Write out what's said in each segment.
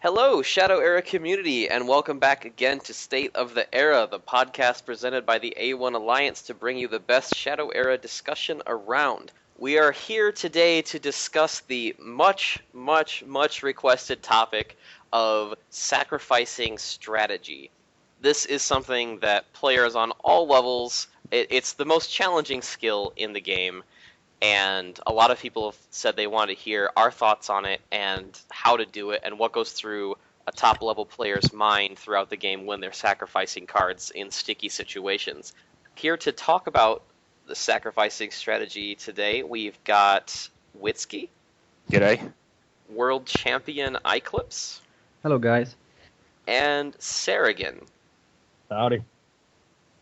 Hello, Shadow Era community, and welcome back again to State of the Era, the podcast presented by the A1 Alliance to bring you the best Shadow Era discussion around. We are here today to discuss the much requested topic of sacrificing strategy. This is something that players on all levels, it's the most challenging skill in the game, and a lot of people have said they want to hear our thoughts on it and how to do it and what goes through a top-level player's mind throughout the game when they're sacrificing cards in sticky situations. Here to talk about the sacrificing strategy today, we've got Wtzky. G'day. World Champion iClipse. Hello, guys. And Seragyn. Howdy.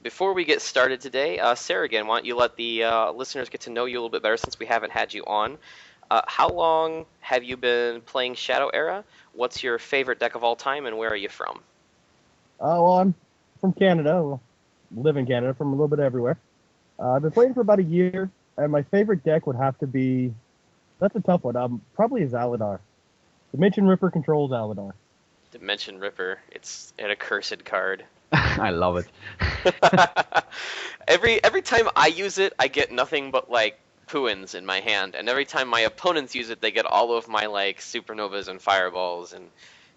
Before we get started today, Seragyn, why don't you let the listeners get to know you a little bit better since we haven't had you on. How long have you been playing Shadow Era? What's your favorite deck of all time, and where are you from? Well, I'm from Canada. Well, live in Canada, from a little bit everywhere. I've been playing for about a year, and my favorite deck would have to be... That's a tough one. Probably a Zaladar. Dimension Ripper controls Zaladar. Dimension Ripper. It's an accursed card. I love it. Every time I use it, I get nothing but like Puins in my hand, and every time my opponents use it, they get all of my like supernovas and fireballs, and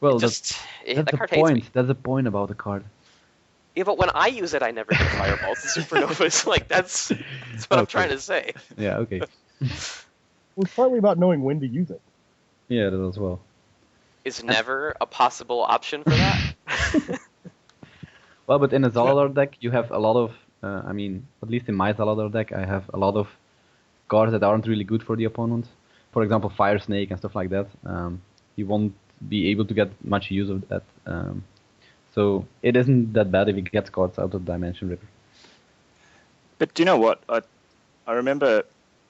Well, that's the card hates me. point. That's the point about the card. Yeah, but when I use it, I never get fireballs and supernovas. Like that's what I'm trying to say. Yeah, okay. Well, it's partly about knowing when to use it. Yeah, that as well. Is never a possible option for that. Well, but in a Zaladar deck, you have a lot of... at least in my Zaladar deck, I have a lot of cards that aren't really good for the opponent. For example, Fire Snake and stuff like that. You won't be able to get much use of that. So it isn't that bad if he gets cards out of Dimension Ripper. But do you know what? I remember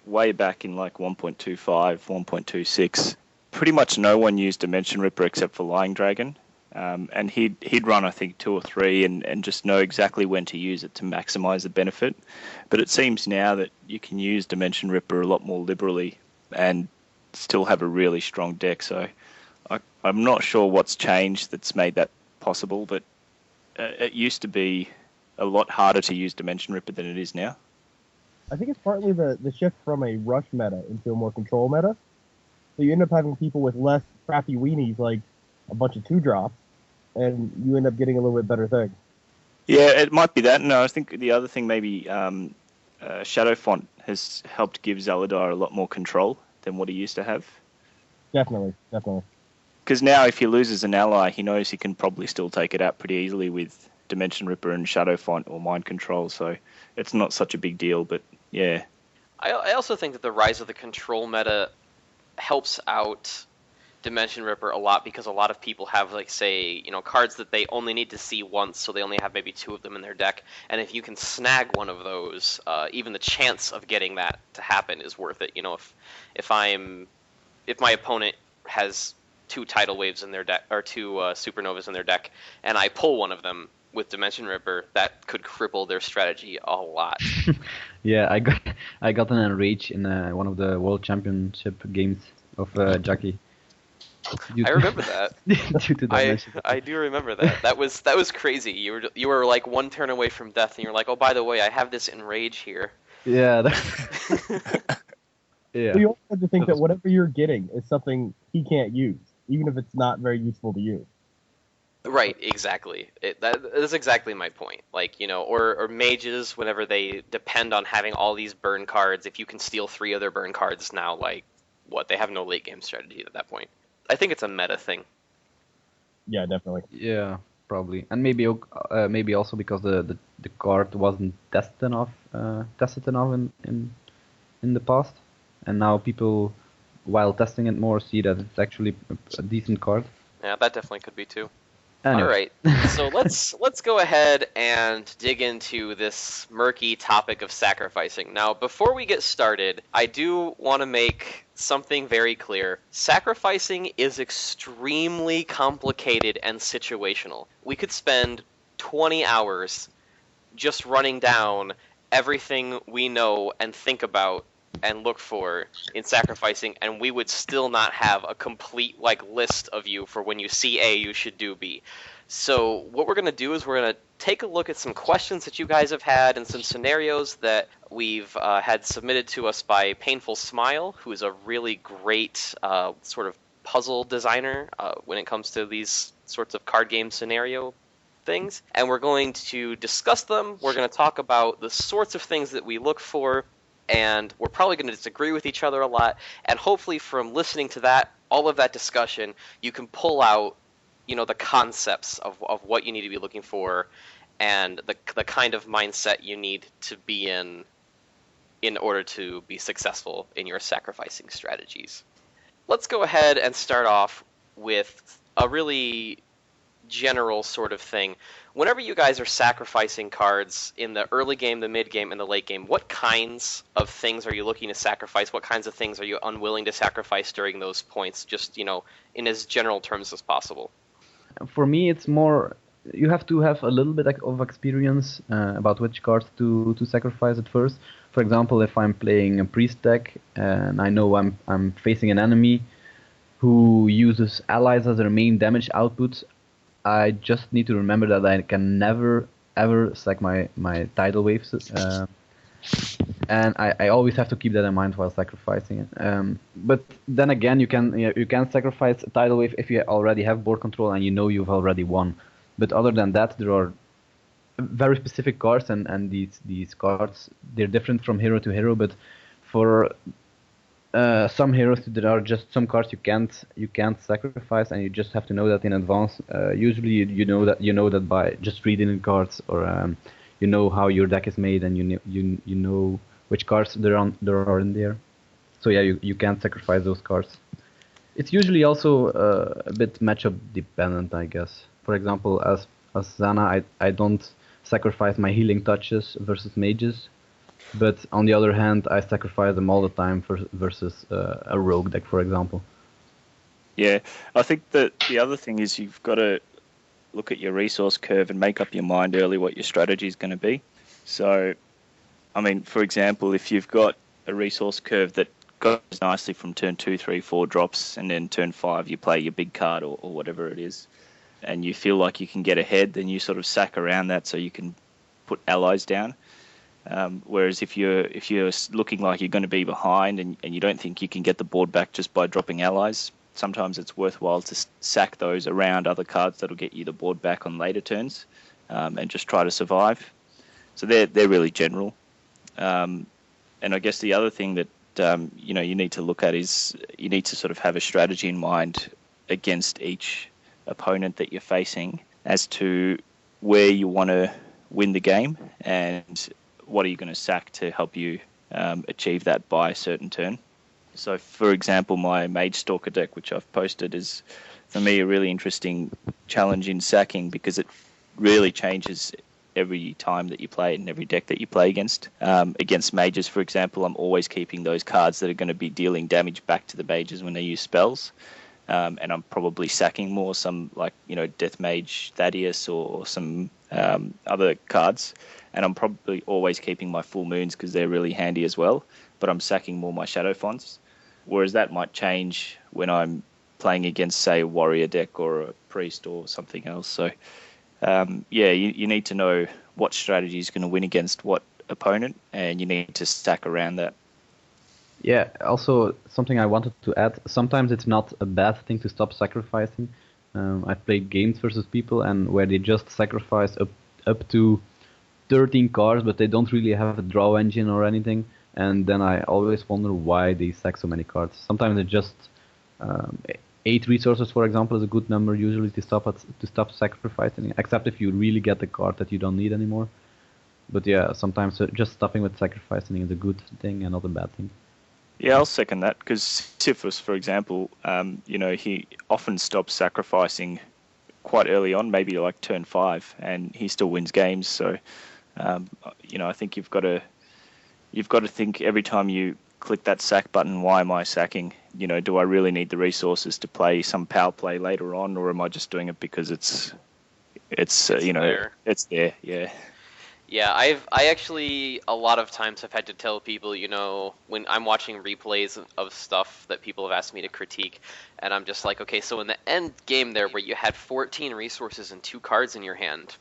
way back in like 1.25, 1.26, pretty much no one used Dimension Ripper except for Lying Dragon. And he'd run, I think, 2 or 3 and just know exactly when to use it to maximize the benefit. But it seems now that you can use Dimension Ripper a lot more liberally and still have a really strong deck. So I'm not sure what's changed that's made that possible, but it used to be a lot harder to use Dimension Ripper than it is now. I think it's partly the shift from a rush meta into a more control meta. So you end up having people with less crappy weenies, like a bunch of 2-drops, and you end up getting a little bit better thing. Yeah, it might be that. No, I think the other thing maybe Shadow Font has helped give Zaladar a lot more control than what he used to have. Definitely. Because now if he loses an ally, he knows he can probably still take it out pretty easily with Dimension Ripper and Shadow Font or Mind Control, so it's not such a big deal, but yeah. I also think that the rise of the control meta helps out Dimension Ripper a lot because a lot of people have, like, say, cards that they only need to see once, so they only have maybe 2 of them in their deck, and if you can snag one of those, even the chance of getting that to happen is worth it. If my opponent has 2 tidal waves in their deck, or 2 supernovas in their deck, and I pull one of them with Dimension Ripper, that could cripple their strategy a lot. Yeah, I got an enrage in one of the World Championship games of Ducky. I remember that. Due to Dimension Ripper. I do remember that. That was crazy. You were like 1 turn away from death, and you're like, oh, by the way, I have this enrage here. Yeah. Yeah. So you also have to think that whatever you're getting is something he can't use, even if it's not very useful to you. Right, exactly. That is exactly my point. Like, or mages, whenever they depend on having all these burn cards, if you can steal 3 other burn cards now, like, what? They have no late game strategy at that point. I think it's a meta thing. Yeah, definitely. Yeah, probably, and maybe also because the card wasn't tested enough in the past, and now people, while testing it more, see that it's actually a decent card. Yeah, that definitely could be too. Anyway. All right, so let's go ahead and dig into this murky topic of sacrificing. Now, before we get started, I do want to make something very clear. Sacrificing is extremely complicated and situational. We could spend 20 hours just running down everything we know and think about and look for in sacrificing, and we would still not have a complete list of you for when you see A, you should do B. So what we're going to do is we're going to take a look at some questions that you guys have had and some scenarios that we've had submitted to us by Painful Smile, who is a really great sort of puzzle designer when it comes to these sorts of card game scenario things. And we're going to discuss them. We're going to talk about the sorts of things that we look for, and we're probably going to disagree with each other a lot. And hopefully from listening to that, all of that discussion, you can pull out the concepts of what you need to be looking for and the kind of mindset you need to be in order to be successful in your sacrificing strategies. Let's go ahead and start off with a really general sort of thing. Whenever you guys are sacrificing cards in the early game, the mid game, and the late game, what kinds of things are you looking to sacrifice? What kinds of things are you unwilling to sacrifice during those points, just, in as general terms as possible? For me, it's more you have to have a little bit of experience about which cards to sacrifice at first. For example, if I'm playing a priest deck and I know I'm facing an enemy who uses allies as their main damage output, I just need to remember that I can never ever sack my tidal waves, and I always have to keep that in mind while sacrificing it. But then again, you can sacrifice a tidal wave if you already have board control and you've already won. But other than that, there are very specific cards, and these cards, they're different from hero to hero. But for some heroes, there are just some cards you can't sacrifice, and you just have to know that in advance. Usually, you know that by just reading the cards, or you know how your deck is made, and you know which cards there are in there. So yeah, you can't sacrifice those cards. It's usually also a bit matchup dependent, I guess. For example, as Zana, I don't sacrifice my healing touches versus mages. But on the other hand, I sacrifice them all the time versus a rogue deck, for example. Yeah, I think that the other thing is you've got to look at your resource curve and make up your mind early what your strategy is going to be. So, I mean, for example, if you've got a resource curve that goes nicely from turn 2, 3, 4 drops, and then turn 5 you play your big card or whatever it is, and you feel like you can get ahead, then you sort of sack around that so you can put allies down. Whereas if you're looking like you're going to be behind and you don't think you can get the board back just by dropping allies, sometimes it's worthwhile to sack those around other cards that'll get you the board back on later turns, and just try to survive. So they're really general. And I guess the other thing that you need to look at is you need to sort of have a strategy in mind against each opponent that you're facing as to where you want to win the game and what are you going to sack to help you achieve that by a certain turn. So, for example, my Mage Stalker deck, which I've posted, is, for me, a really interesting challenge in sacking because it really changes every time that you play it and every deck that you play against. Against mages, for example, I'm always keeping those cards that are going to be dealing damage back to the mages when they use spells. And I'm probably sacking more some Death Mage Thaddeus or some other cards. And I'm probably always keeping my full moons because they're really handy as well. But I'm sacking more my shadow fonts. Whereas that might change when I'm playing against, say, a warrior deck or a priest or something else. So, you need to know what strategy is going to win against what opponent, and you need to stack around that. Yeah, also something I wanted to add, sometimes it's not a bad thing to stop sacrificing. I've played games versus people and where they just sacrifice up to 13 cards, but they don't really have a draw engine or anything, and then I always wonder why they sack so many cards. Sometimes it's just 8 resources, for example, is a good number usually to stop sacrificing, except if you really get the card that you don't need anymore. But yeah, sometimes just stopping with sacrificing is a good thing and not a bad thing. Yeah, I'll second that because Sisyphus, for example, he often stops sacrificing quite early on, maybe like turn 5, and he still wins games. So, I think you've got to think every time you click that sack button, why am I sacking? Do I really need the resources to play some power play later on, or am I just doing it because it's there? Yeah. Yeah, I actually a lot of times have had to tell people, you know, when I'm watching replays of stuff that people have asked me to critique, and I'm just like, okay, so in the end game there where you had 14 resources and 2 cards in your hand,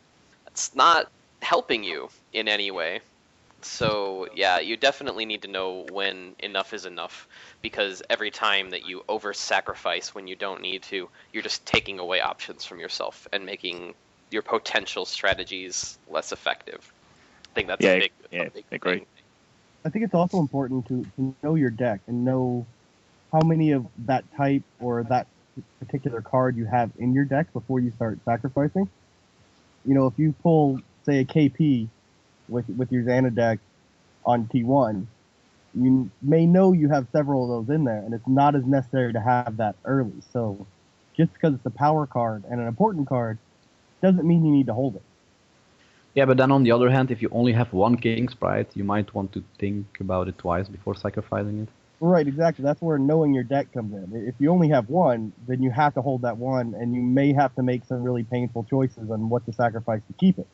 that's not helping you in any way. So yeah, you definitely need to know when enough is enough, because every time that you over-sacrifice when you don't need to, you're just taking away options from yourself and making your potential strategies less effective. I think that's a big agree. thing. I think it's also important to know your deck and know how many of that type or that particular card you have in your deck before you start sacrificing. You know, if you pull, say, a KP with your Xana deck on T1, you may know you have several of those in there, and it's not as necessary to have that early. So just because it's a power card and an important card doesn't mean you need to hold it. Yeah, but then on the other hand, if you only have one King Sprite, you might want to think about it twice before sacrificing it. Right, exactly. That's where knowing your deck comes in. If you only have one, then you have to hold that one, and you may have to make some really painful choices on what to sacrifice to keep it.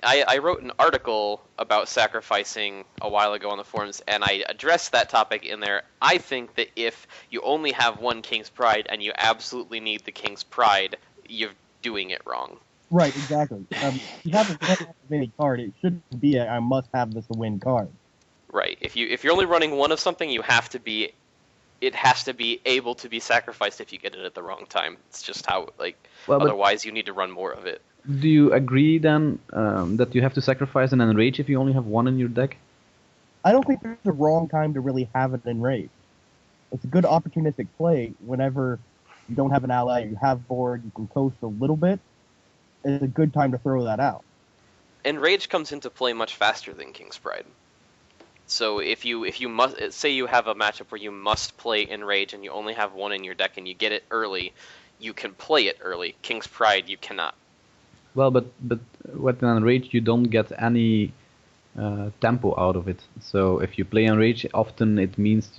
I wrote an article about sacrificing a while ago on the forums, and I addressed that topic in there. I think that if you only have one King's Pride and you absolutely need the King's Pride, you're doing it wrong. Right, exactly. You have a any card. It shouldn't be I must have this to win card. Right. If you're only running one of something, it has to be able to be sacrificed if you get it at the wrong time. It's just how otherwise you need to run more of it. Do you agree then that you have to sacrifice an Enrage if you only have one in your deck? I don't think there's a wrong time to really have an Enrage. It's a good opportunistic play whenever you don't have an ally, you have board, you can coast a little bit. It's a good time to throw that out. Enrage comes into play much faster than King's Pride. So if you must say you have a matchup where you must play Enrage and you only have one in your deck and you get it early, you can play it early. King's Pride you cannot. Well, but with an Enrage you don't get any tempo out of it. So if you play Enrage, often it means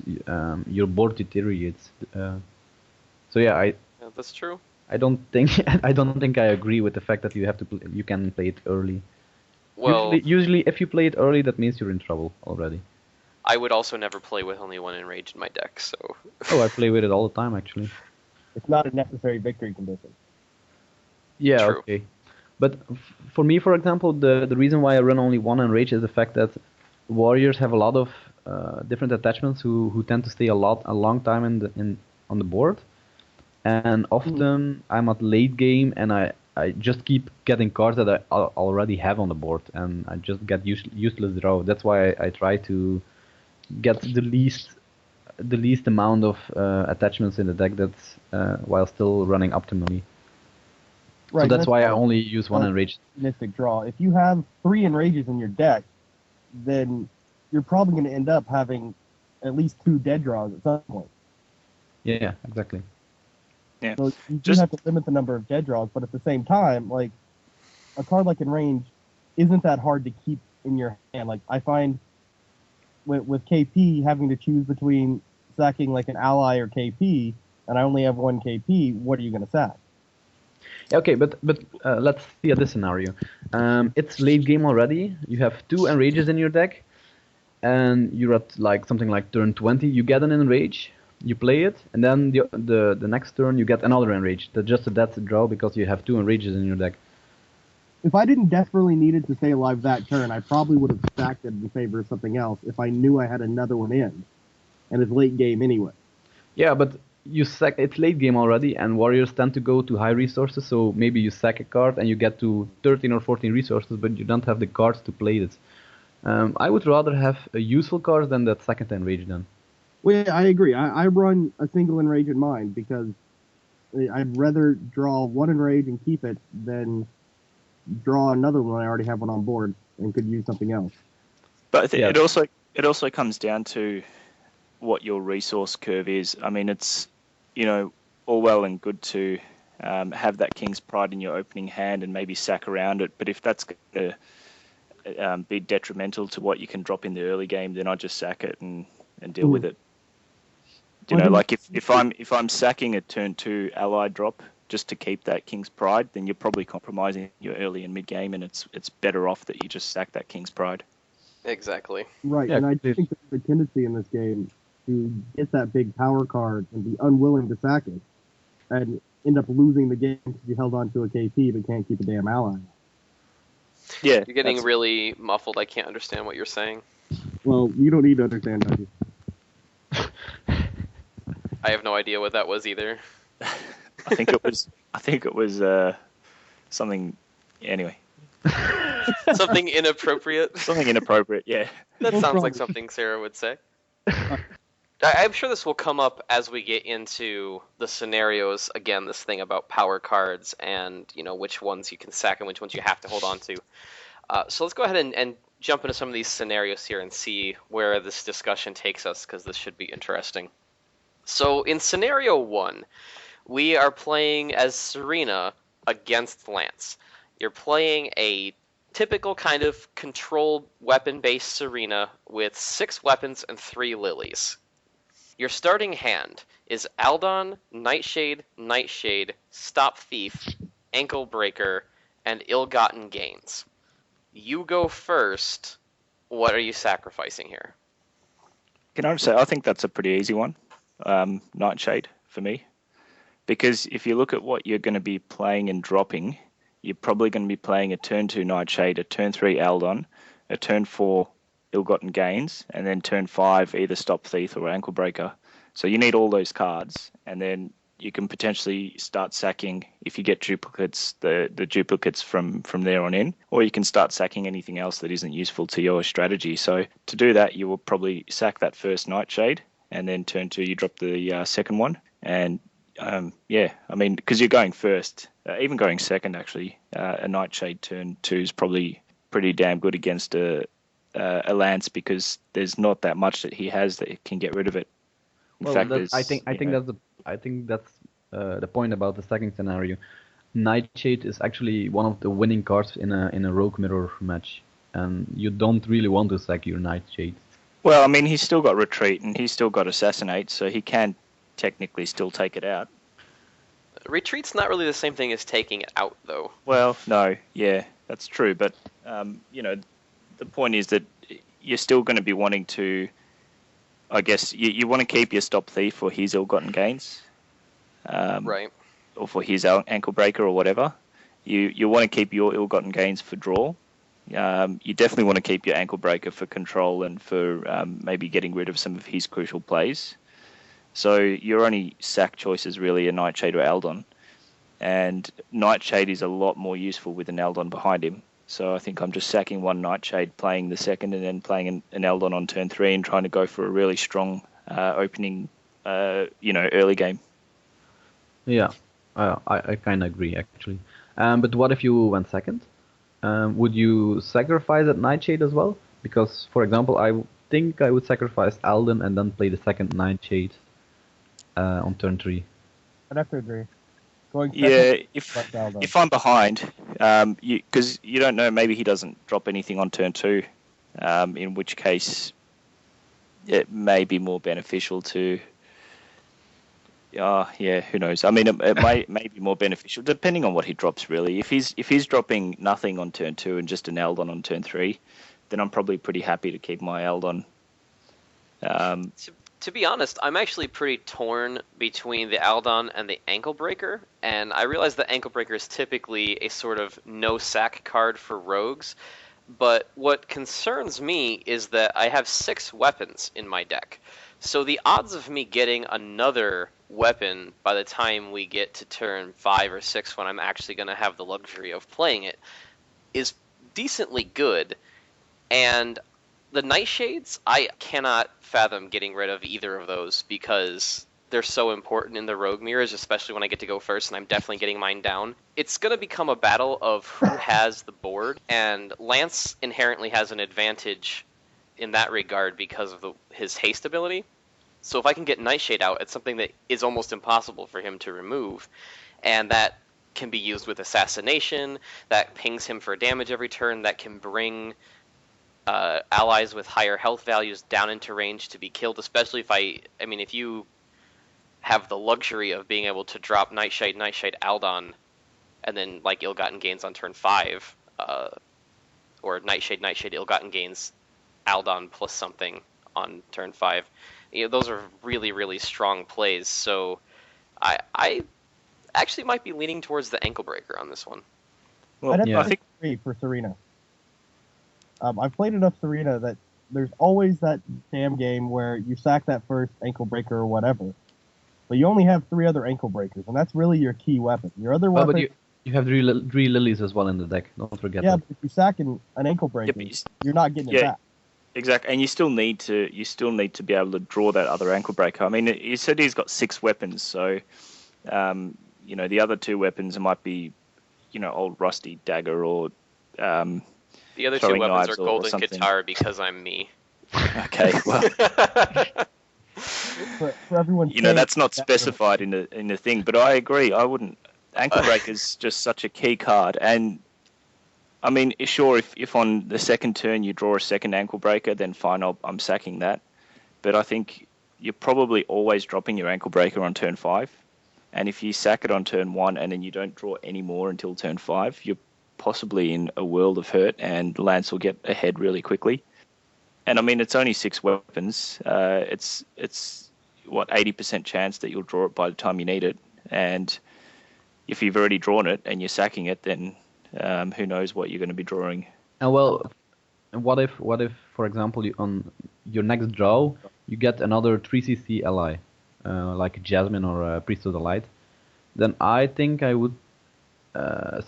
your board deteriorates. So yeah, that's true. I don't think I agree with the fact that you can play it early. Well, usually if you play it early, that means you're in trouble already. I would also never play with only one Enrage in my deck, so... Oh, I play with it all the time, actually. It's not a necessary victory condition. Yeah, True. Okay. But for me, for example, the reason why I run only one Enrage is the fact that warriors have a lot of different attachments who tend to stay a long time on the board. And often I'm at late game and I just keep getting cards that I already have on the board, and I just get useless draw. That's why I try to get the least amount of attachments in the deck that's while still running optimally. Right, so that's why I only use one Enrage. Mystic draw. If you have 3 Enrages in your deck, then you're probably going to end up having at least 2 dead draws at some point. Yeah, exactly. Yeah. So you do have to limit the number of dead draws, but at the same time, like a card like Enrage isn't that hard to keep in your hand. Like I find with KP having to choose between sacking like an ally or KP, and I only have one KP, what are you going to sack? Okay, but let's see this scenario. It's late game already. You have 2 Enrages in your deck, and you're at like something like turn 20. You get an Enrage. You play it, and then the next turn you get another Enrage. That's just a dead draw because you have 2 Enrages in your deck. If I didn't desperately need it to stay alive that turn, I probably would have stacked it in favor of something else if I knew I had another one in, and it's late game anyway. Yeah, but it's late game already, and warriors tend to go to high resources, so maybe you sack a card and you get to 13 or 14 resources, but you don't have the cards to play it. I would rather have a useful card than that second Enrage then. Well, yeah, I agree. I run a single Enrage in mine because I'd rather draw one Enrage and keep it than draw another one I already have one on board and could use something else. But I think it also comes down to what your resource curve is. I mean, it's all well and good to have that King's Pride in your opening hand and maybe sack around it, but if that's going to be detrimental to what you can drop in the early game, then I just sack it and deal with it. Like if I'm sacking a turn 2 ally drop just to keep that King's Pride, then you're probably compromising your early and mid game, and it's better off that you just sack that King's Pride. Exactly. Right, Yeah, and I please. think there's a tendency in this game to get that big power card and be unwilling to sack it, and end up losing the game because you held on to a KP but can't keep a damn ally. Yeah, You're getting really muffled. I can't understand what you're saying. Well, you don't need to understand, Ducky. I have no idea what that was either. I think it was something. Anyway, Something inappropriate. something inappropriate. Yeah. That No sounds problem. like something Sarah would say. I'm sure this will come up as we get into the scenarios. Again, this thing about power cards and which ones you can sack and which ones you have to hold on to. So let's go ahead and jump into some of these scenarios here and see where this discussion takes us, because this should be interesting. So in scenario 1, we are playing as Serena against Lance. You're playing a typical kind of control weapon-based Serena with 6 weapons and 3 lilies. Your starting hand is Aldon, Nightshade, Stop Thief, Ankle Breaker, and Ill-Gotten Gains. You go first. What are you sacrificing here? Can I just say, I think that's a pretty easy one. Nightshade for me. Because if you look at what you're going to be playing and dropping, you're probably going to be playing a turn 2 Nightshade, a turn 3 Aldon, a turn 4 Ill-Gotten Gains, and then turn 5 either Stop Thief or Ankle Breaker. So you need all those cards, and then you can potentially start sacking, if you get duplicates, the duplicates from there on in, or you can start sacking anything else that isn't useful to your strategy. So to do that, you will probably sack that first Nightshade, and then turn 2, you drop the second one. And because you're going first, even going second, actually, a Nightshade turn 2 is probably pretty damn good against a Lance, because there's not that much that he has that can get rid of it. In fact, I think that's the point about the second scenario. Nightshade is actually one of the winning cards in a Rogue Mirror match, and you don't really want to sack your Nightshade. Well, I mean, he's still got Retreat and he's still got Assassinate, so he can technically still take it out. Retreat's not really the same thing as taking it out, though. Well, no, yeah, that's true, but the point is that you're still going to be wanting to, I guess, you want to keep your Stop Thief for his Ill-Gotten Gains. Right. Or for his Ankle Breaker or whatever. You want to keep your Ill-Gotten Gains for draw. You definitely want to keep your Ankle Breaker for control and for maybe getting rid of some of his crucial plays. So your only sack choices really are Nightshade or Aldon. And Nightshade is a lot more useful with an Aldon behind him. So I think I'm just sacking one Nightshade, playing the second, and then playing an Aldon on turn 3 and trying to go for a really strong opening, early game. Yeah, I kind of agree, actually. But what if you went second? Would you sacrifice that Nightshade as well? Because, for example, I think I would sacrifice Alden and then play the second Nightshade on turn 3. I'd have to agree. Going Yeah, second, if I'm behind, because you don't know, maybe he doesn't drop anything on turn 2, in which case it may be more beneficial to. Who knows? I mean, it may be more beneficial depending on what he drops. Really, if he's dropping nothing on turn 2 and just an Aldon on turn 3, then I'm probably pretty happy to keep my Aldon. To be honest, I'm actually pretty torn between the Aldon and the Ankle Breaker, and I realize the Ankle Breaker is typically a sort of no-sack card for rogues, but what concerns me is that I have 6 weapons in my deck, so the odds of me getting another weapon by the time we get to turn 5 or 6 when I'm actually going to have the luxury of playing it is decently good, and the Nightshades, I cannot fathom getting rid of either of those because they're so important in the Rogue Mirrors, especially when I get to go first, and I'm definitely getting mine down. It's going to become a battle of who has the board, and Lance inherently has an advantage in that regard because of his haste ability. So if I can get Nightshade out, it's something that is almost impossible for him to remove, and that can be used with Assassination, that pings him for damage every turn, that can bring allies with higher health values down into range to be killed, especially if you have the luxury of being able to drop Nightshade, Aldon, and then like Ill-Gotten Gains on turn 5, or Nightshade, Ill-Gotten Gains, Aldon plus something on turn 5. Those are really, really strong plays. So I actually might be leaning towards the Ankle Breaker on this one. Well, I'd have I to think agree for Serena. I've played enough Serena that there's always that damn game where you sack that first Ankle Breaker or whatever, but you only have 3 other Ankle Breakers, and that's really your key weapon. Your other Well, weapon... but you have three lilies as well in the deck. Don't forget Yeah, that. but if you sack an Ankle Breaker, you're not getting it back. exactly, and you still need to be able to draw that other Ankle Breaker. I mean, you said he's got 6 weapons, so the other 2 weapons might be, old rusty dagger or The other 2 throwing weapons are knives or Golden something. Guitar because I'm me. Okay, well, For everyone's that's not specified in the thing, but I agree. I wouldn't. Ankle Breaker's just such a key card, and I mean, sure, if on the second turn you draw a second Ankle Breaker, then fine, I'm sacking that. But I think you're probably always dropping your Ankle Breaker on turn 5, and if you sack it on turn 1 and then you don't draw any more until turn 5, you're possibly in a world of hurt, and Lance will get ahead really quickly. And I mean, it's only 6 weapons. It's 80% chance that you'll draw it by the time you need it, and if you've already drawn it and you're sacking it, then who knows what you're going to be drawing. And well, what if for example on your next draw you get another 3cc ally, like Jasmine or Priest of the Light? Then I think I would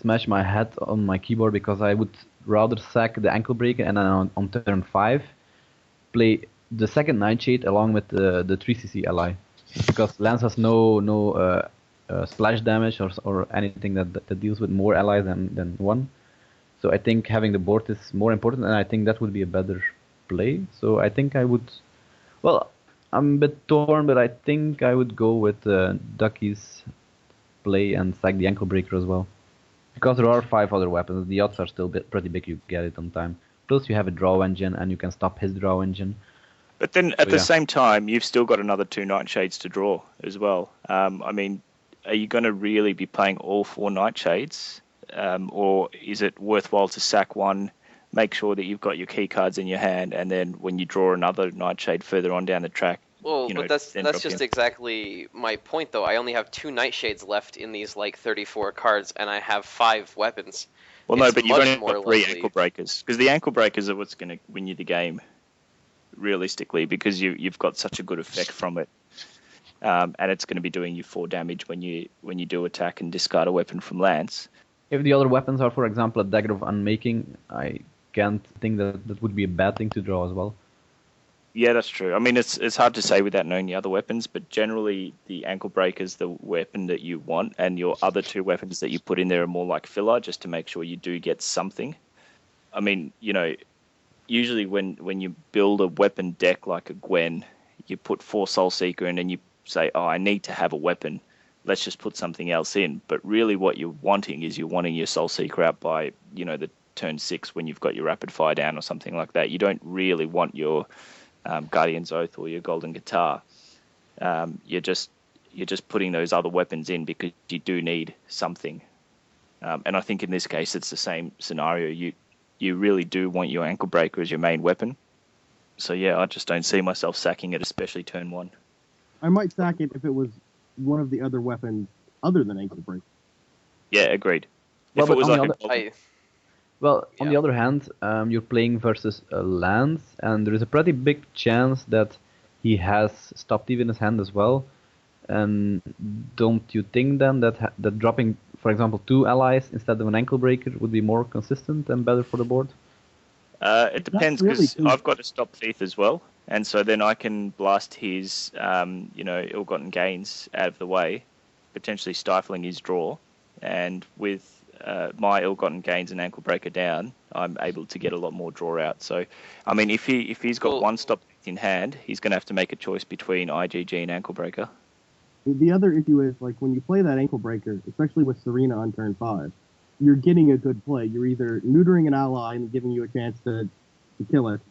smash my head on my keyboard, because I would rather sack the Ankle Breaker and then on turn 5 play the second Nightshade along with the 3cc ally, because Lance has no splash damage or anything that deals with more allies than one. So I think having the board is more important, and I think that would be a better play. So I think I would... Well, I'm a bit torn, but I think I would go with Ducky's play and sack the Ankle Breaker as well. Because there are 5 other weapons, the odds are still pretty big you get it on time. Plus you have a draw engine, and you can stop his draw engine. But then at the same time, you've still got another 2 Nightshades to draw as well. I mean, are you going to really be playing all 4 Nightshades? Or is it worthwhile to sack one, make sure that you've got your key cards in your hand, and then when you draw another Nightshade further on down the track... Well, but that's just exactly my point, though. I only have 2 Nightshades left in these, 34 cards, and I have 5 weapons. Well, no, but you've only got 3 Ankle Breakers, because the Ankle Breakers are what's going to win you the game, realistically, because you've got such a good effect from it. And it's going to be doing you 4 damage when you do attack and discard a weapon from Lance. If the other weapons are, for example, a Dagger of Unmaking, I can't think that would be a bad thing to draw as well. Yeah, that's true. I mean, it's hard to say without knowing the other weapons, but generally the Ankle Breaker is the weapon that you want, and your other 2 weapons that you put in there are more like filler, just to make sure you do get something. I mean, usually when you build a weapon deck like a Gwen, you put 4 Soul Seeker in and you say, oh, I need to have a weapon. Let's just put something else in. But really what you're wanting is your Soul Seeker out by, the turn 6 when you've got your Rapid Fire down or something like that. You don't really want your Guardian's Oath or your Golden Guitar. You're just putting those other weapons in because you do need something. And I think in this case it's the same scenario. You really do want your Ankle Breaker as your main weapon. So yeah, I just don't see myself sacking it, especially turn 1. I might sack it if it was one of the other weapons other than Ankle Breaker. Yeah, agreed. Well, if it was on like the other hand, you're playing versus a Lance, and there is a pretty big chance that he has Stop Thief in his hand as well. And don't you think then that dropping, for example, 2 allies instead of an Ankle Breaker would be more consistent and better for the board? It depends, because I've got a Stop Thief as well, and so then I can blast his, ill-gotten gains out of the way, potentially stifling his draw, and with my ill-gotten gains and Ankle Breaker down, I'm able to get a lot more draw out. So, I mean, if he's got 1 Stop Thief in hand, he's going to have to make a choice between IGG and Ankle Breaker. The other issue is, when you play that Ankle Breaker, especially with Serena on turn 5, you're getting a good play. You're either neutering an ally and giving you a chance to kill it,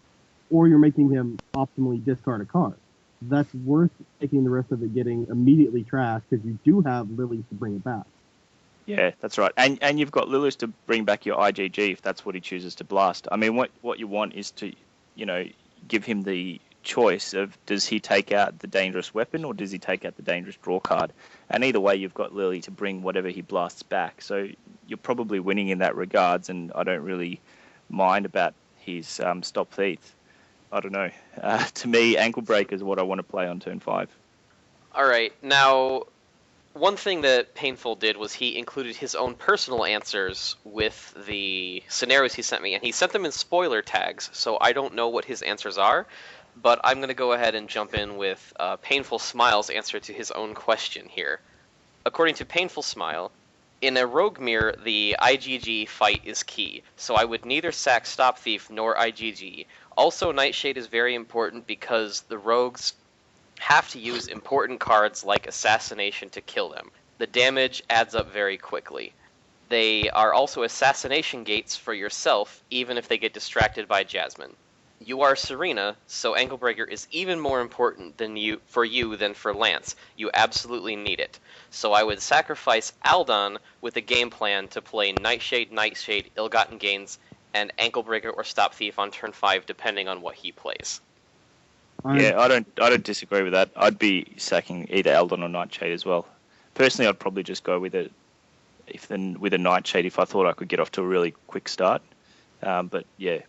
or you're making him optimally discard a card. that's worth taking the risk of it getting immediately trashed because you do have lilies to bring it back. Yeah, that's right. And you've got Lilith to bring back your IgG if that's what he chooses to blast. I mean, what you want is to, give him the choice of does he take out the dangerous weapon or does he take out the dangerous draw card? And either way, you've got Lily to bring whatever he blasts back. So you're probably winning in that regards, and I don't really mind about his stop thief. I don't know. To me, ankle break is what I want to play on turn 5. All right, now one thing that Painful did was he included his own personal answers with the scenarios he sent me, and he sent them in spoiler tags, so I don't know what his answers are, but I'm going to go ahead and jump in with Painful Smile's answer to his own question here. According to Painful Smile, in a Rogue Mirror, the IgG fight is key, so I would neither sack Stop Thief nor IgG. Also, Nightshade is very important because the rogues have to use important cards like Assassination to kill them. The damage adds up very quickly. They are also assassination gates for yourself, even if they get distracted by Jasmine. You are Serena, so Ankle Breaker is even more important than for you than for Lance. You absolutely need it. So I would sacrifice Aldon with a game plan to play Nightshade, Ill-Gotten Gains, and Ankle Breaker or Stop Thief on turn 5, depending on what he plays. Yeah, I don't disagree with that. I'd be sacking either Eldon or Nightshade as well. Personally, I'd probably just go with a Nightshade if I thought I could get off to a really quick start. But yeah,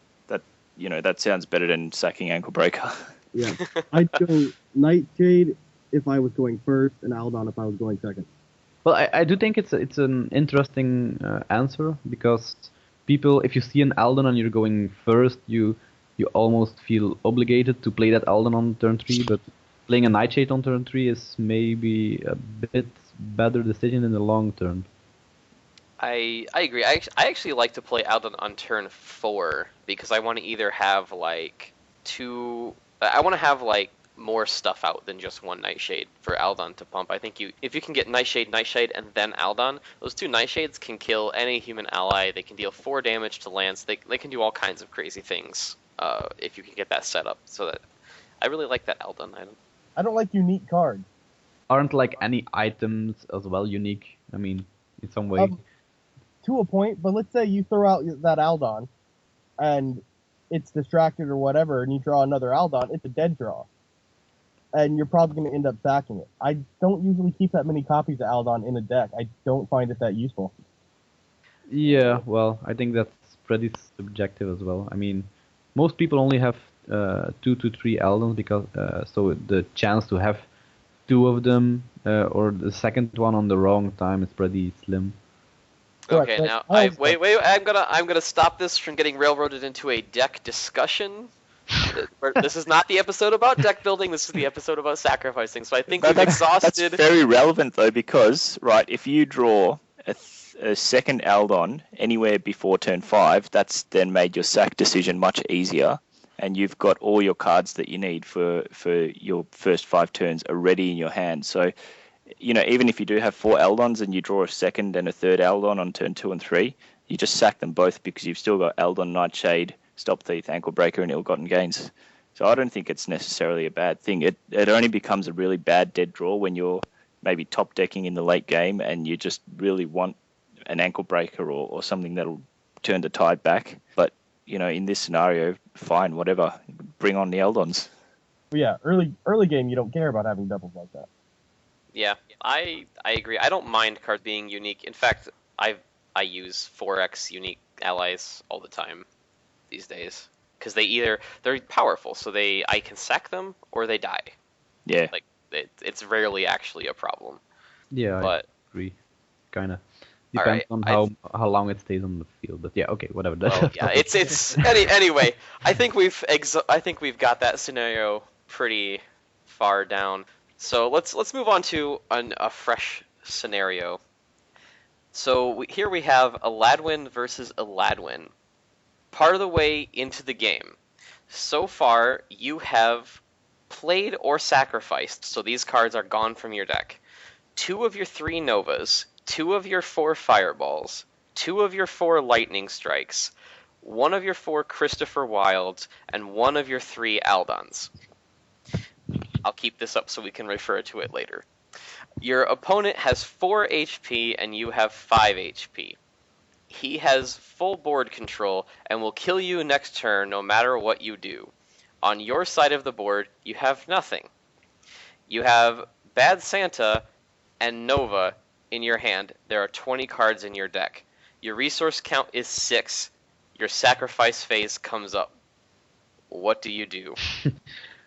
that sounds better than sacking Ankle Breaker. Yeah, I'd go Nightshade if I was going first, and Aldon if I was going second. Well, I do think it's an interesting answer because people, if you see an Aldon and you're going first, you almost feel obligated to play that Aldon on turn 3, but playing a Nightshade on turn 3 is maybe a bit better decision in the long term. I agree. I actually like to play Aldon on turn 4 because I want to either have more stuff out than just one Nightshade for Aldon to pump. I think if you can get Nightshade, and then Aldon, those two Nightshades can kill any human ally. They can deal 4 damage to Lance. They can do all kinds of crazy things if you can get that set up. So that I really like that Aldon item. I don't like unique cards. Aren't like any items as well unique? I mean, in some way. To a point, but let's say you throw out that Aldon, and it's distracted or whatever, and you draw another Aldon, it's a dead draw. And you're probably going to end up sacking it. I don't usually keep that many copies of Aldon in a deck. I don't find it that useful. Yeah, well, I think that's pretty subjective as well. I mean, most people only have 2 to 3 Aldons because so the chance to have 2 of them or the second one on the wrong time is pretty slim. Okay, now wait. I'm gonna stop this from getting railroaded into a deck discussion. This is not the episode about deck building. This is the episode about sacrificing. So I think we've exhausted. That's very relevant though, because if you draw a second Aldon anywhere before turn 5, that's then made your sack decision much easier, and you've got all your cards that you need for your first 5 turns already in your hand. So, even if you do have 4 Eldons and you draw a second and a third Eldon on turn 2 and 3, you just sack them both because you've still got Eldon, Nightshade, Stop Thief, Ankle Breaker, and Ill-Gotten Gains. So I don't think it's necessarily a bad thing. It only becomes a really bad dead draw when you're maybe top decking in the late game and you just really want an Ankle Breaker or something that'll turn the tide back. But, in this scenario, fine, whatever. Bring on the Eldons. Yeah, early game, you don't care about having doubles like that. Yeah, I agree. I don't mind cards being unique. In fact, I use 4x unique allies all the time these days because they're powerful, so I can sack them or they die. Yeah, like it's rarely actually a problem. Yeah, but I agree. Kind of depends on how long it stays on the field. But yeah, okay, whatever. Well, yeah, it's anyway. I think we've got that scenario pretty far down. So let's move on to a fresh scenario. So here we have Aladwin versus Aladwin. Part of the way into the game. So far, you have played or sacrificed, so these cards are gone from your deck. 2 of your 3 Novas, 2 of your 4 Fireballs, 2 of your 4 Lightning Strikes, 1 of your 4 Christopher Wilds, and 1 of your 3 Aldons. I'll keep this up so we can refer to it later. Your opponent has 4 HP and you have 5 HP. He has full board control and will kill you next turn no matter what you do. On your side of the board, you have nothing. You have Bad Santa and Nova in your hand. There are 20 cards in your deck. Your resource count is 6. Your sacrifice phase comes up. What do you do?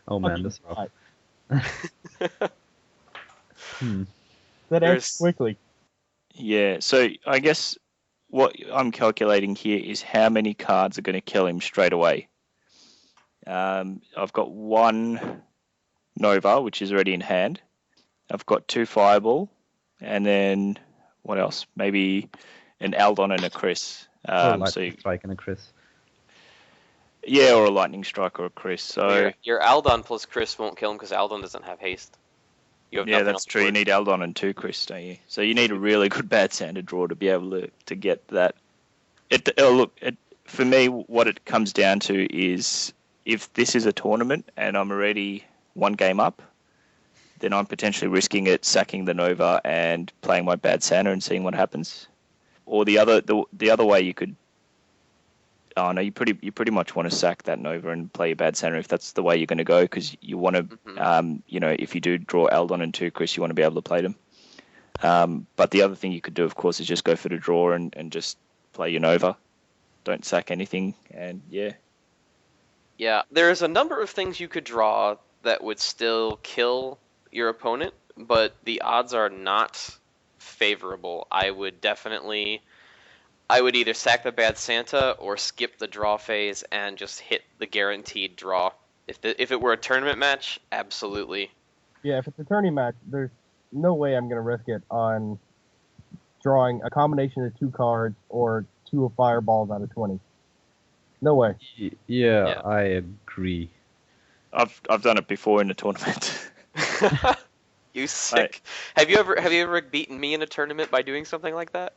Oh man, that's rough. That ends quickly. Yeah, so I guess what I'm calculating here is how many cards are going to kill him straight away. I've got 1 Nova, which is already in hand. I've got 2 Fireball, and then what else? Maybe an Aldon and a Chris. Or a lightning strike and a Chris. Yeah, or a Lightning Strike or a Chris. So your Aldon plus Chris won't kill him because Aldon doesn't have haste. Yeah, that's true. You need Aldon and 2 Chris, don't you? So you need a really good Bad Santa draw to be able to get that. For me, what it comes down to is if this is a tournament and I'm already 1 game up, then I'm potentially risking it, sacking the Nova and playing my Bad Santa and seeing what happens. Or the other way you could. Oh no, you pretty much want to sack that Nova and play your Bad Santa if that's the way you're going to go, because you want to, if you do draw Aldon and 2 Chris, you want to be able to play them. But the other thing you could do, of course, is just go for the draw and just play your Nova. Don't sack anything, and yeah. Yeah, there's a number of things you could draw that would still kill your opponent, but the odds are not favorable. I would either sack the Bad Santa or skip the draw phase and just hit the guaranteed draw. If it were a tournament match, absolutely. Yeah, if it's a tourney match, there's no way I'm going to risk it on drawing a combination of 2 cards or 2 fireballs out of 20. No way. Yeah, I agree. I've done it before in a tournament. You sick. Have you ever beaten me in a tournament by doing something like that?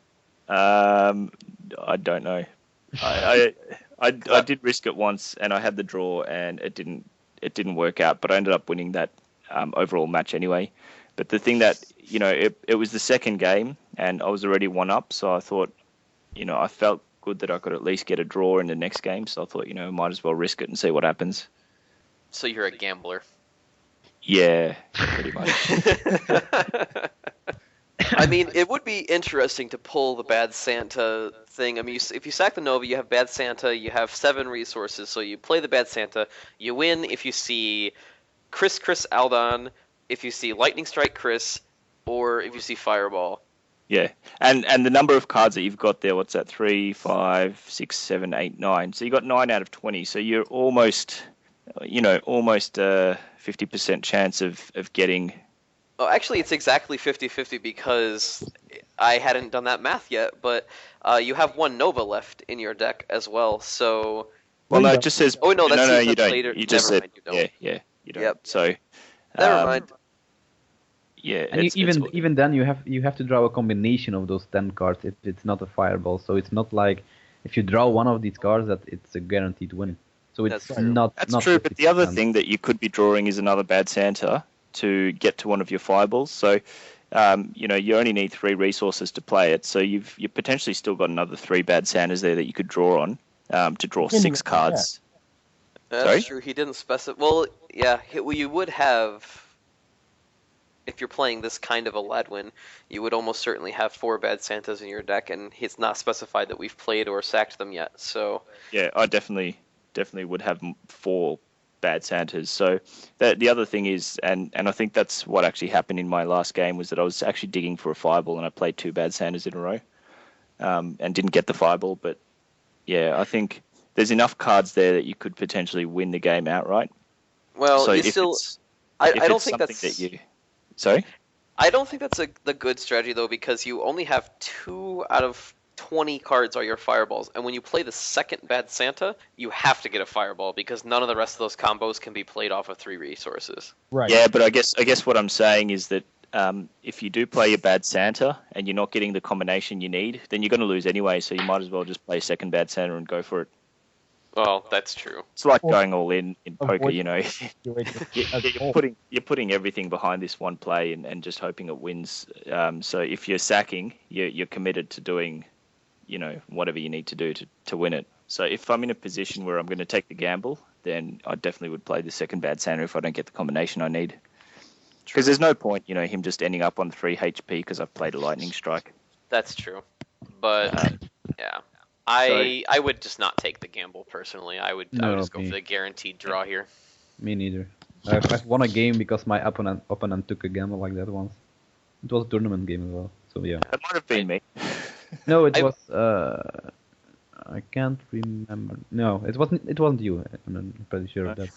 I don't know. I did risk it once, and I had the draw, and it didn't work out. But I ended up winning that overall match anyway. But the thing that it was the second game, and I was already 1 up, so I thought, I felt good that I could at least get a draw in the next game. So I thought, might as well risk it and see what happens. So you're a gambler. Yeah, pretty much. I mean, it would be interesting to pull the Bad Santa thing. I mean, if you sack the Nova, you have Bad Santa, you have 7 resources, so you play the Bad Santa, you win if you see Chris Aldon, if you see Lightning Strike Chris, or if you see Fireball. Yeah, and the number of cards that you've got there, what's that, 3, 5, 6, 7, 8, 9. So you got 9 out of 20, so you're almost 50% chance of getting... Oh, actually, it's exactly 50-50 because I hadn't done that math yet, but you have 1 Nova left in your deck as well, so... Well, no, it just says... Oh, no, that's you don't. later. You just Never said... mind, you don't. Yeah, you don't. Yep. So... Never mind. Yeah, and even then you have to draw a combination of those 10 cards if it's not a fireball. So it's not like if you draw one of these cards that it's a guaranteed win. So it's not. That's not true, but the other 50%. thing that you could be drawing is another Bad Santa to get to one of your fireballs. So, you only need 3 resources to play it. So you potentially still got another 3 Bad Santas there that you could draw on to draw 6 cards. That's Sorry? true. He didn't specify. Well, yeah. You would have. If you're playing this kind of a Ladwin, you would almost certainly have 4 Bad Santas in your deck, and it's not specified that we've played or sacked them yet. So Yeah, I definitely would have 4 Bad Santas. So the other thing is, and I think that's what actually happened in my last game, was that I was actually digging for a fireball, and I played 2 Bad Santas in a row, and didn't get the fireball. But yeah, I think there's enough cards there that you could potentially win the game outright. Well, so you if still. it's, I if don't it's think something that's. that you. Sorry? I don't think that's the good strategy though, because you only have 2 out of 20 cards are your fireballs, and when you play the second Bad Santa, you have to get a fireball because none of the rest of those combos can be played off of 3 resources. Right. Yeah, but I guess what I'm saying is that if you do play your Bad Santa and you're not getting the combination you need, then you're going to lose anyway. So you might as well just play second Bad Santa and go for it. Well, that's true. It's like Or going all in poker, avoid you know. situation You- as a You're whole. putting everything behind this one play and just hoping it wins. So if you're sacking, you're committed to doing, you know, whatever you need to do to win it. So if I'm in a position where I'm going to take the gamble, then I definitely would play the second Bad Santa if I don't get the combination I need. Because there's no point, you know, him just ending up on 3 HP because I've played a lightning strike. That's true. But yeah, I would just not take the gamble personally. I would No, just go me. for the guaranteed draw here. Me neither. I've won a game because my opponent took a gamble like that once. It was a tournament game as well. So yeah. That might have been me. No, it I- was. I can't remember. No, it wasn't. It wasn't you. I'm pretty sure of that.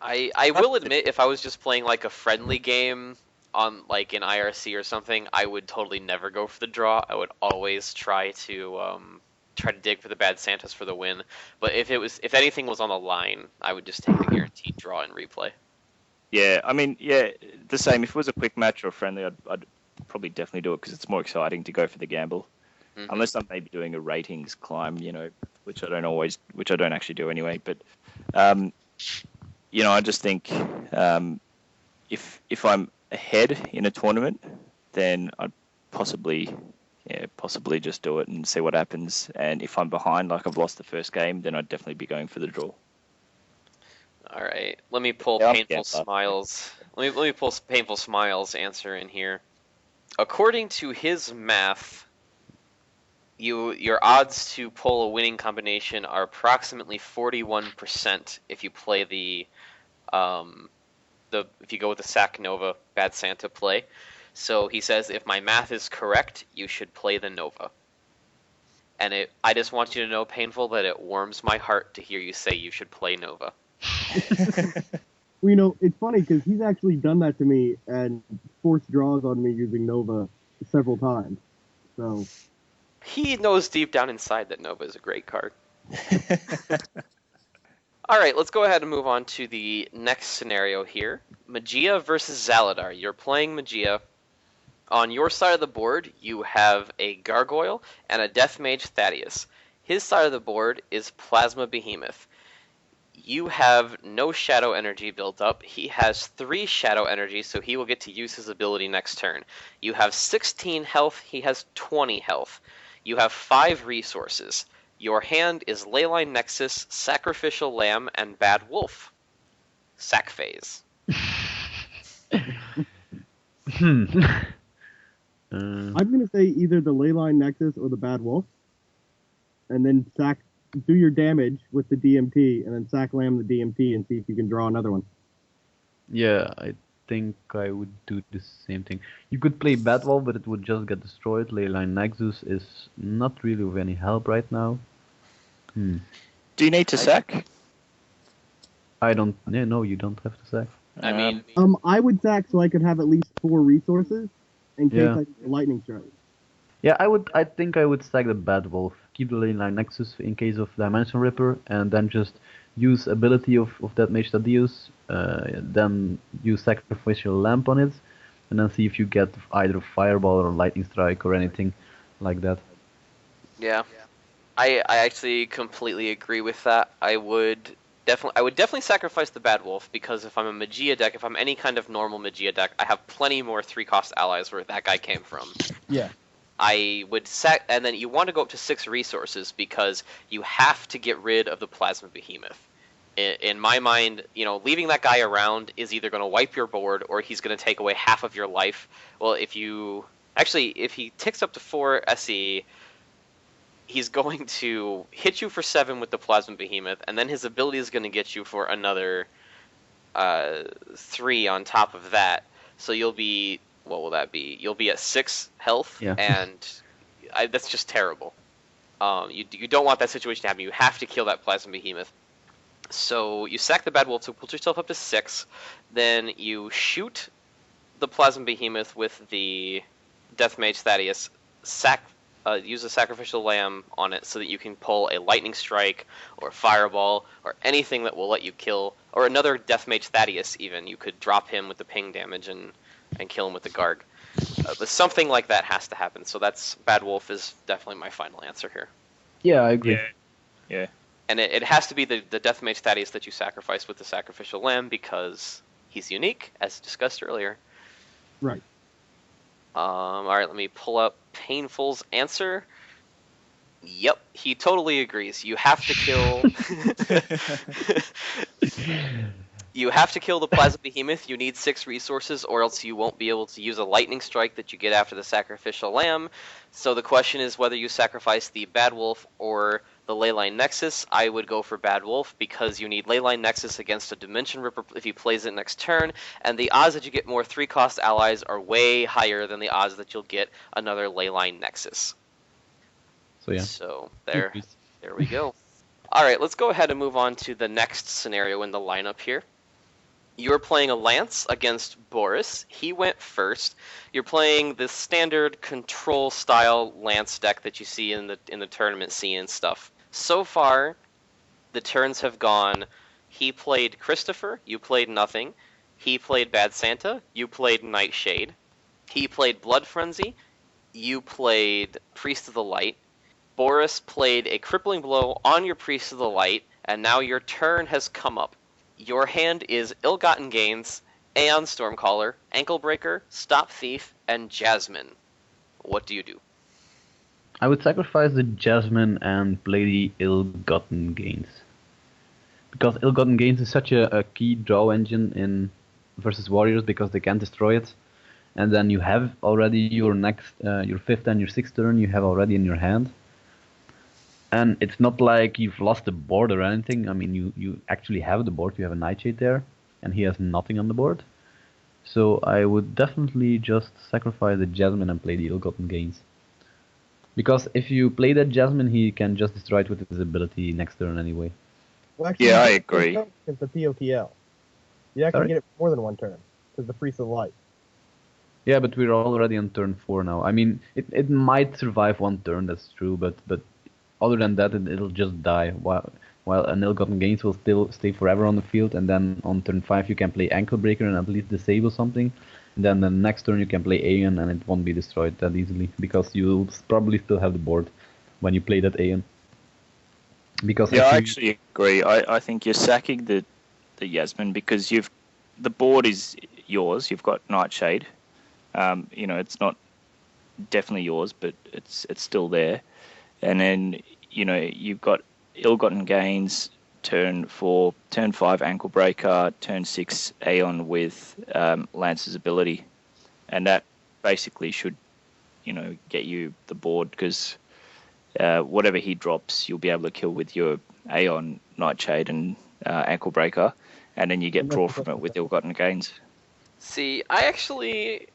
I will admit, if I was just playing like a friendly game on like in IRC or something, I would totally never go for the draw. I would always try to dig for the Bad Santas for the win. But if anything was on the line, I would just take the guaranteed draw and replay. Yeah, I mean, yeah, the same. If it was a quick match or friendly, I'd probably definitely do it because it's more exciting to go for the gamble. Mhm. Unless I'm maybe doing a ratings climb, you know, which I don't actually do anyway. But, you know, I just think if I'm ahead in a tournament, then I'd possibly just do it and see what happens. And if I'm behind, like I've lost the first game, then I'd definitely be going for the draw. All right, let me pull Yeah, Painful Smiles. Let me pull Painful Smiles answer in here. According to his math, your odds to pull a winning combination are approximately 41% if you play if you go with the Sack Nova Bad Santa play. So he says if my math is correct, you should play the Nova. And I just want you to know, Painful, that it warms my heart to hear you say you should play Nova. Well, you know, it's funny because he's actually done that to me and forced draws on me using Nova several times. So He knows deep down inside that Nova is a great card. All right, let's go ahead and move on to the next scenario here. Magia versus Zaladar. You're playing Magia. On your side of the board, you have a Gargoyle and a Death Mage Thaddeus. His side of the board is Plasma Behemoth. You have no shadow energy built up. He has 3 shadow energy, so he will get to use his ability next turn. You have 16 health. He has 20 health. You have 5 resources. Your hand is Leyline Nexus, Sacrificial Lamb, and Bad Wolf. Sack phase. I'm gonna say either the Leyline Nexus or the Bad Wolf, and then do your damage with the DMT, and then sack lamb the DMT and see if you can draw another one. Yeah, I think I would do the same thing. You could play Batwall, but it would just get destroyed. Leyline Nexus is not really of any help right now. Do you need to sack? I don't. Yeah, no, you don't have to sack. I mean, I would sack so I could have at least 4 resources in case Yeah. I get a lightning strike. Yeah, I would. I think I would stack the Bad Wolf. Keep the Leyline Nexus in case of Dimension Ripper, and then just use ability of that Mage Thaddeus. Then use Sacrificial Lamp on it, and then see if you get either Fireball or Lightning Strike or anything like that. yeah. I actually completely agree with that. I would definitely sacrifice the Bad Wolf, because if I'm a Magia deck, if I'm any kind of normal Magia deck, I have plenty more 3-cost allies where that guy came from. Yeah. I would sack, and then you want to go up to 6 resources because you have to get rid of the Plasma Behemoth. In my mind, you know, leaving that guy around is either going to wipe your board or he's going to take away half of your life. Well, if he ticks up to 4 SE, he's going to hit you for 7 with the Plasma Behemoth, and then his ability is going to get you for another 3 on top of that. So you'll be, what will that be? You'll be at 6 health, Yeah. and that's just terrible. You don't want that situation to happen. You have to kill that Plasma Behemoth. So you sack the Bad Wolf to put yourself up to 6. Then you shoot the Plasma Behemoth with the Death Mage Thaddeus. Use a Sacrificial Lamb on it so that you can pull a Lightning Strike or Fireball or anything that will let you kill, or another Death Mage Thaddeus even. You could drop him with the ping damage and kill him with the Garg. But something like that has to happen. So Bad Wolf is definitely my final answer here. Yeah, I agree. Yeah. And it has to be the Deathmage Thaddeus that you sacrifice with the Sacrificial Lamb because he's unique, as discussed earlier. Right. Alright, let me pull up Painful's answer. Yep, he totally agrees. You have to kill... You have to kill the Plasma Behemoth. You need 6 resources, or else you won't be able to use a Lightning Strike that you get after the Sacrificial Lamb. So the question is whether you sacrifice the Bad Wolf or the Leyline Nexus. I would go for Bad Wolf because you need Leyline Nexus against a Dimension Ripper if he plays it next turn, and the odds that you get more 3-cost allies are way higher than the odds that you'll get another Leyline Nexus. So yeah. So there we go. Alright, let's go ahead and move on to the next scenario in the lineup here. You're playing a Lance against Boris. He went first. You're playing the standard control style Lance deck that you see in the tournament scene and stuff. So far, the turns have gone. He played Christopher. You played nothing. He played Bad Santa. You played Nightshade. He played Blood Frenzy. You played Priest of the Light. Boris played a Crippling Blow on your Priest of the Light, and now your turn has come up. Your hand is Ill-Gotten Gains, Aeon Stormcaller, Ankle Breaker, Stop Thief, and Jasmine. What do you do? I would sacrifice the Jasmine and play the Ill-Gotten Gains. Because Ill-Gotten Gains is such a key draw engine in versus Warriors because they can't destroy it. And then you have already your next, your 5th and your 6th turn you have already in your hand. And it's not like you've lost the board or anything. I mean, you actually have the board. You have a Nightshade there, and he has nothing on the board. So I would definitely just sacrifice the Jasmine and play the Ill-Gotten Gains. Because if you play that Jasmine, he can just destroy it with his ability next turn anyway. Well, actually, Yeah, I agree. It's the TOTL. You actually Sorry? get it for more than one turn, because the Priest of the Light. Yeah, but we're already on turn 4 now. I mean, it might survive one turn, that's true, but other than that, it'll just die. While an Ill-Gotten Gains will still stay forever on the field, and then on turn 5 you can play Ankle Breaker and at least disable something. And then the next turn you can play Aeon and it won't be destroyed that easily, because you'll probably still have the board when you play that Aeon. Because Yeah, I actually agree. I think you're sacking the Yasmin because the board is yours. You've got Nightshade. It's not definitely yours, but it's still there. And then, you've got Ill-Gotten Gains, turn 4, turn 5 Ankle Breaker, turn 6 Aeon with Lance's ability. And that basically should, get you the board because whatever he drops, you'll be able to kill with your Aeon, Nightshade, and Ankle Breaker. And then you get draw from it with Ill-Gotten Gains. See, I actually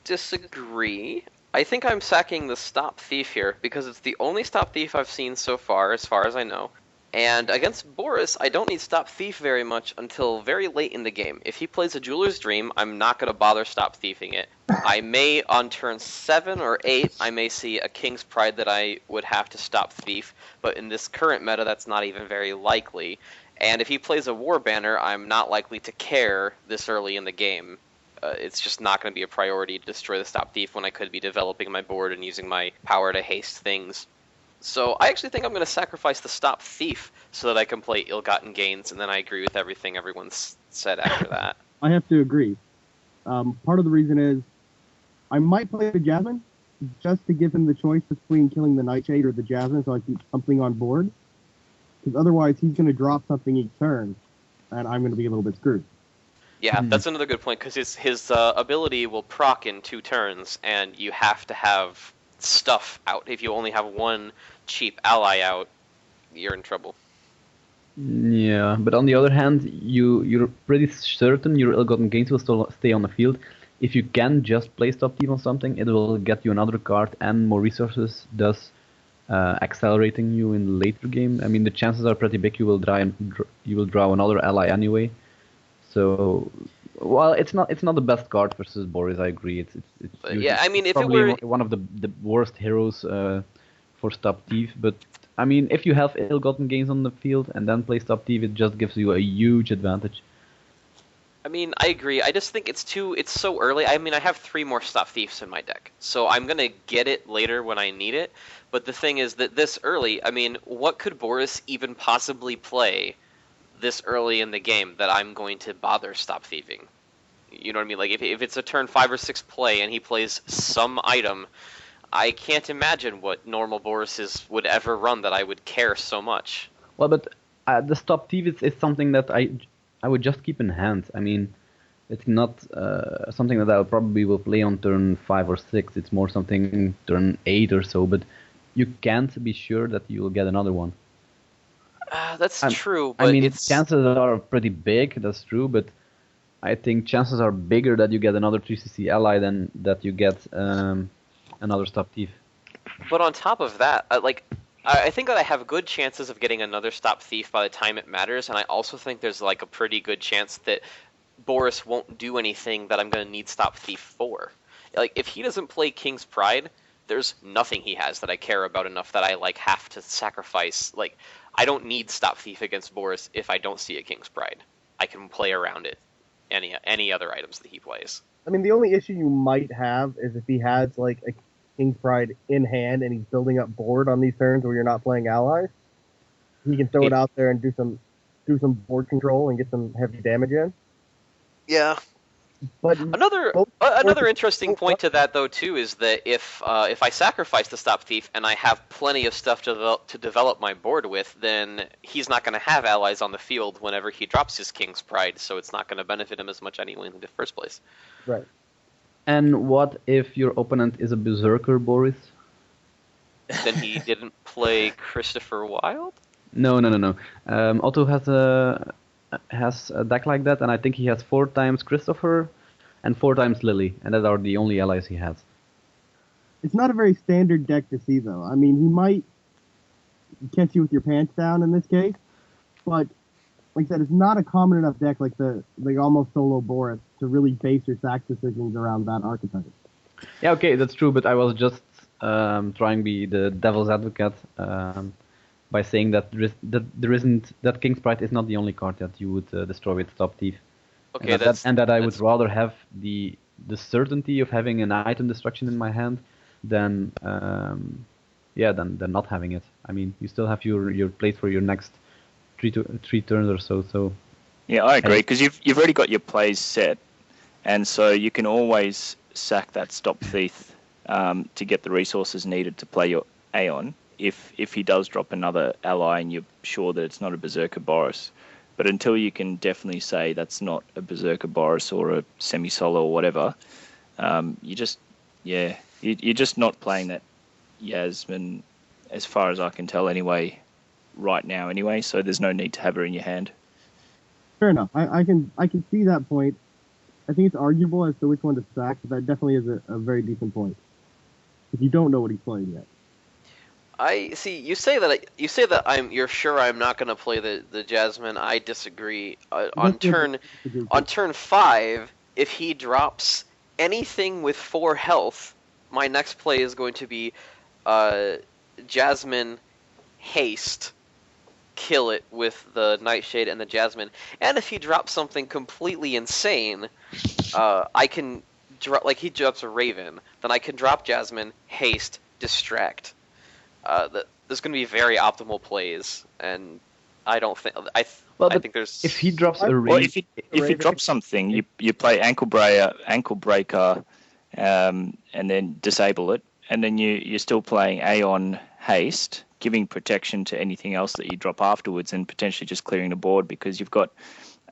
disagree. I think I'm sacking the Stop Thief here, because it's the only Stop Thief I've seen so far as I know. And against Boris, I don't need Stop Thief very much until very late in the game. If he plays a Jeweler's Dream, I'm not going to bother Stop Thiefing it. I may, on turn 7 or 8, I may see a King's Pride that I would have to Stop Thief, but in this current meta, that's not even very likely. And if he plays a War Banner, I'm not likely to care this early in the game. It's just not going to be a priority to destroy the Stop Thief when I could be developing my board and using my power to haste things. So I actually think I'm going to sacrifice the Stop Thief so that I can play Ill-Gotten Gains, and then I agree with everything everyone's said after that. I have to agree. Part of the reason is I might play the Jasmine just to give him the choice between killing the Nightshade or the Jasmine so I keep something on board. Because otherwise he's going to drop something each turn, and I'm going to be a little bit screwed. Yeah, that's another good point, because his ability will proc in 2 turns, and you have to have stuff out. If you only have one cheap ally out, you're in trouble. Yeah, but on the other hand, you're pretty certain your Ill-Gotten Gains will still stay on the field. If you can just play Stop Thief on something, it will get you another card and more resources, thus accelerating you in the later game. I mean, the chances are pretty big you will draw another ally anyway. So, well, it's not the best card versus Boris. I agree. It's yeah, I mean, if it probably were one of the worst heroes for Stop Thief. But I mean, if you have Ill-Gotten Gains on the field and then play Stop Thief, it just gives you a huge advantage. I mean, I agree. I just think it's so early. I mean, I have 3 more Stop Thieves in my deck, so I'm gonna get it later when I need it. But the thing is that this early, I mean, what could Boris even possibly play this early in the game that I'm going to bother Stop Thieving? You know what I mean? Like, if it's a turn 5 or 6 play and he plays some item, I can't imagine what normal Borises would ever run that I would care so much. Well, but the Stop Thief is something that I would just keep in hand. I mean, it's not something that I probably will play on turn 5 or 6. It's more something turn 8 or so, but you can't be sure that you'll get another one. That's true, but I mean, chances are pretty big, that's true, but I think chances are bigger that you get another 3CC ally than that you get another Stop Thief. But on top of that, I think that I have good chances of getting another Stop Thief by the time it matters, and I also think there's like a pretty good chance that Boris won't do anything that I'm going to need Stop Thief for. Like, if he doesn't play King's Pride, there's nothing he has that I care about enough that I like have to sacrifice. Like, I don't need Stop Thief against Boris if I don't see a King's Pride. I can play around it. Any other items that he plays. I mean, the only issue you might have is if he has like a King's Pride in hand and he's building up board on these turns where you're not playing allies. He can throw it out there and do some board control and get some heavy damage in. Yeah. But another interesting point to that though too is that if I sacrifice the Stop Thief and I have plenty of stuff to develop my board with, then he's not going to have allies on the field whenever he drops his King's Pride, so it's not going to benefit him as much anyway in the first place. Right. And what if your opponent is a Berserker, Boris? Then he didn't play Christopher Wilde? No. Otto has a deck like that, and I think he has 4 times Christopher and 4 times Lily, and that are the only allies he has. It's not a very standard deck to see, though. I mean, he might catch you with your pants down in this case, but like I said, it's not a common enough deck like the almost solo Boris to really base your sack decisions around that archetype. Yeah, okay, that's true, but I was just trying to be the devil's advocate by saying that that King's Pride is not the only card that you would destroy with Stop Thief. Okay, and that I would rather have the certainty of having an item destruction in my hand than not having it. I mean, you still have your plate for your next three turns or so. So yeah, I agree, because you've already got your plays set, and so you can always sack that Stop Thief to get the resources needed to play your Aeon if he does drop another ally and you're sure that it's not a Berserker Boris. But until you can definitely say that's not a Berserker Boris or a semi-solo or whatever, you're just not playing that Yasmin, as far as I can tell anyway, right now anyway, so there's no need to have her in your hand. Fair enough. I can see that point. I think it's arguable as to which one to stack, but that definitely is a very decent point. If you don't know what he's playing yet. I see. You say that you're sure I'm not going to play the Jasmine. I disagree. On turn 5, if he drops anything with 4 health, my next play is going to be Jasmine Haste. Kill it with the Nightshade and the Jasmine. And if he drops something completely insane, I can drop, like he drops a Raven, then I can drop Jasmine, Haste, Distract. There's going to be very optimal plays, and I don't think I think there's. If he drops a Raven, well, if he drops something, you play Ankle Breaker, and then disable it, and then you're still playing Aeon Haste, giving protection to anything else that you drop afterwards, and potentially just clearing the board, because you've got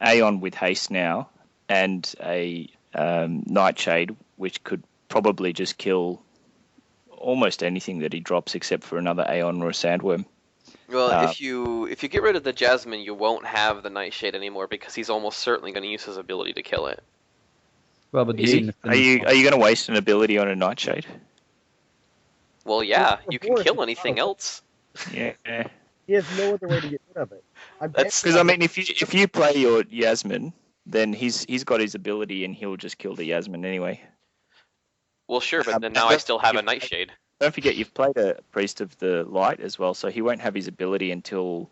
Aeon with Haste now, and a Nightshade, which could probably just kill almost anything that he drops except for another Aeon or a Sandworm. Well, if you get rid of the Jasmine, you won't have the Nightshade anymore, because he's almost certainly going to use his ability to kill it. Well, but are you going to waste an ability on a Nightshade? Well, yeah, you can kill anything else. Yeah. He has no other way to get rid of it. That's because, I mean, if you play your Yasmin, then he's got his ability and he'll just kill the Yasmin anyway. Well, sure, but then now I still have a Nightshade. Don't forget, you've played a Priest of the Light as well, so he won't have his ability until...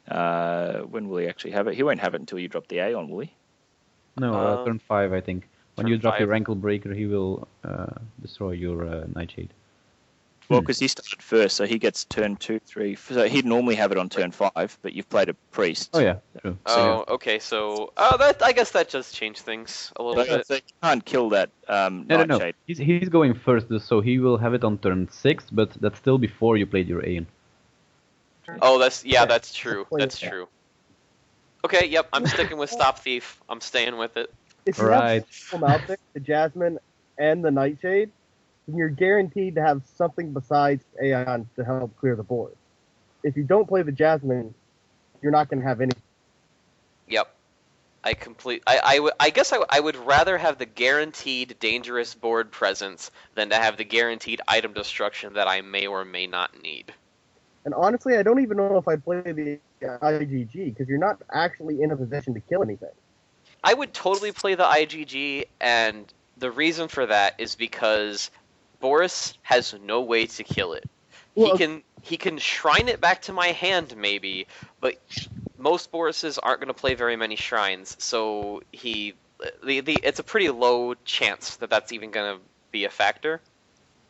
when will he actually have it? He won't have it until you drop the Aeon, will he? No, turn 5, I think. When turn you drop 5. your ankle breaker, he will destroy your Nightshade. Well, because he started first, so he gets turn 2, 3. So he'd normally have it on turn 5, but you've played a priest. Oh yeah, true. Oh, okay. So, I guess that does change things a little bit. So you can't kill that No. Nightshade. He's going first, so he will have it on turn 6, but that's still before you played your Aeon. Oh, that's true. That's true. Okay, yep. I'm sticking with Stop Thief. I'm staying with it. If you Right. have them out there, the Jasmine and the Nightshade, then you're guaranteed to have something besides Aeon to help clear the board. If you don't play the Jasmine, you're not going to have any. Yep. I guess I would rather have the guaranteed dangerous board presence than to have the guaranteed item destruction that I may or may not need. And honestly, I don't even know if I'd play the IGG, because you're not actually in a position to kill anything. I would totally play the IGG, and the reason for that is because Boris has no way to kill it. Well, He can shrine it back to my hand, maybe, but most Borises aren't going to play very many shrines, so it's a pretty low chance that that's even going to be a factor.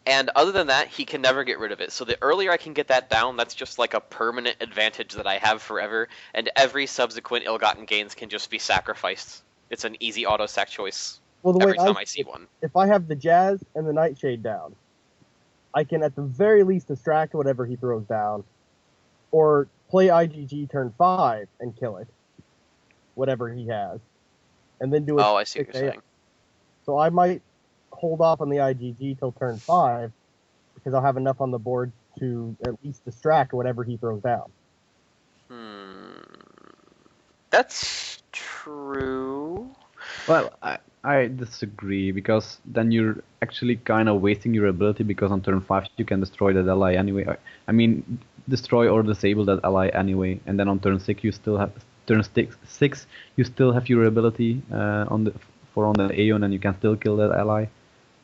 And other than that, he can never get rid of it. So the earlier I can get that down, that's just like a permanent advantage that I have forever, and every subsequent ill-gotten gains can just be sacrificed. It's an easy auto-sack choice well, the every way time I see one. if I have the Jazz and the Nightshade down, I can at the very least distract whatever he throws down, or play IGG turn 5 and kill it, whatever he has, and then do it. Oh, I see what you're saying. So I might hold off on the IGG till turn 5, because I'll have enough on the board to at least distract whatever he throws down. That's true. Well, I disagree, because then you're actually kind of wasting your ability, because on turn 5 you can destroy that ally anyway. I mean, destroy or disable that ally anyway, and then on turn 6 you still have your ability on the Aeon, and you can still kill that ally.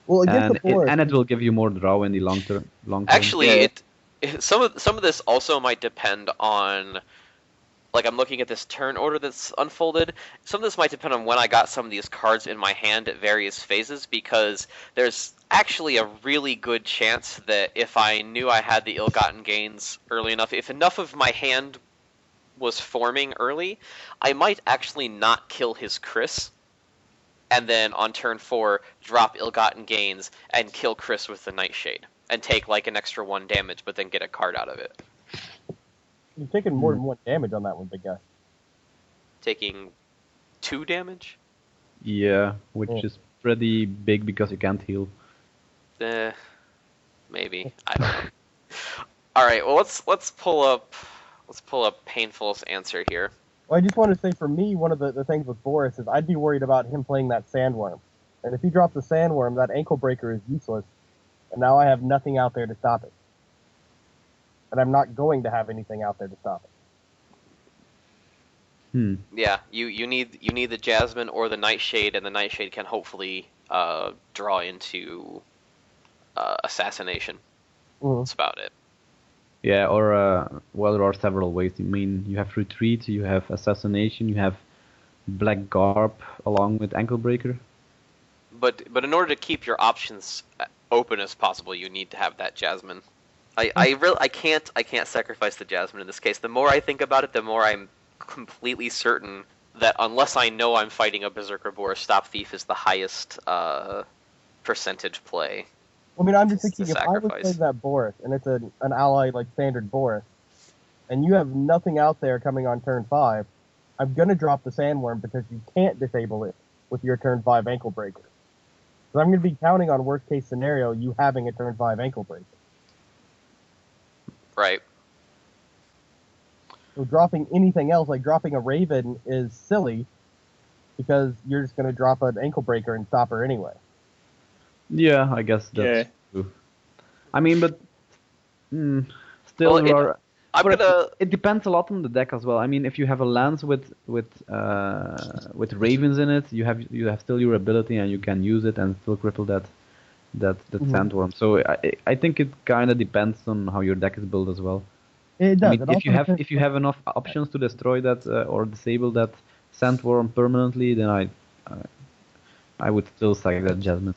Well, against the board, it will give you more draw in the long term. Actually, some of this also might depend on, like, I'm looking at this turn order that's unfolded. Some of this might depend on when I got some of these cards in my hand at various phases, because there's actually a really good chance that if I knew I had the ill-gotten gains early enough, if enough of my hand was forming early, I might actually not kill his Chris, and then on turn 4 drop ill-gotten gains and kill Chris with the Nightshade, and take like an extra 1 damage, but then get a card out of it. you're taking more than 1 damage on that one, big guy. Taking 2 damage? Yeah, which is pretty big because you can't heal. Maybe. I don't know. Alright, well let's pull up Painful's answer here. Well, I just want to say, for me, one of the things with Boris is I'd be worried about him playing that Sandworm. And if he drops the Sandworm, that ankle breaker is useless. And now I have nothing out there to stop it. And I'm not going to have anything out there to stop it. Yeah, you need the Jasmine or the Nightshade, and the Nightshade can hopefully draw into assassination. That's about it. Yeah, or well, there are several ways. I mean, you have retreat, you have assassination, you have black garb along with ankle breaker. But in order to keep your options open as possible, you need to have that Jasmine. I can't sacrifice the Jasmine in this case. The more I think about it, the more I'm completely certain that unless I know I'm fighting a Berserker Boar, Stop Thief is the highest percentage play. I mean, I'm just thinking, It's a if I was sacrifice. playing that Boris, and it's an ally like standard Boris, and you have nothing out there coming on turn 5, I'm going to drop the Sandworm because you can't disable it with your turn 5 ankle breaker. So I'm going to be counting on worst case scenario, you having a turn 5 ankle breaker. Right. So dropping anything else, like dropping a Raven, is silly because you're just going to drop an ankle breaker and stop her anyway. Yeah, I guess that's true. I mean, but still, it depends a lot on the deck as well. I mean, if you have a lance with ravens in it, you have still your ability and you can use it and still cripple that sandworm. So I think it kind of depends on how your deck is built as well. It does. I mean, if you have enough options to destroy that or disable that sandworm permanently, then I would still sack that Jasmine.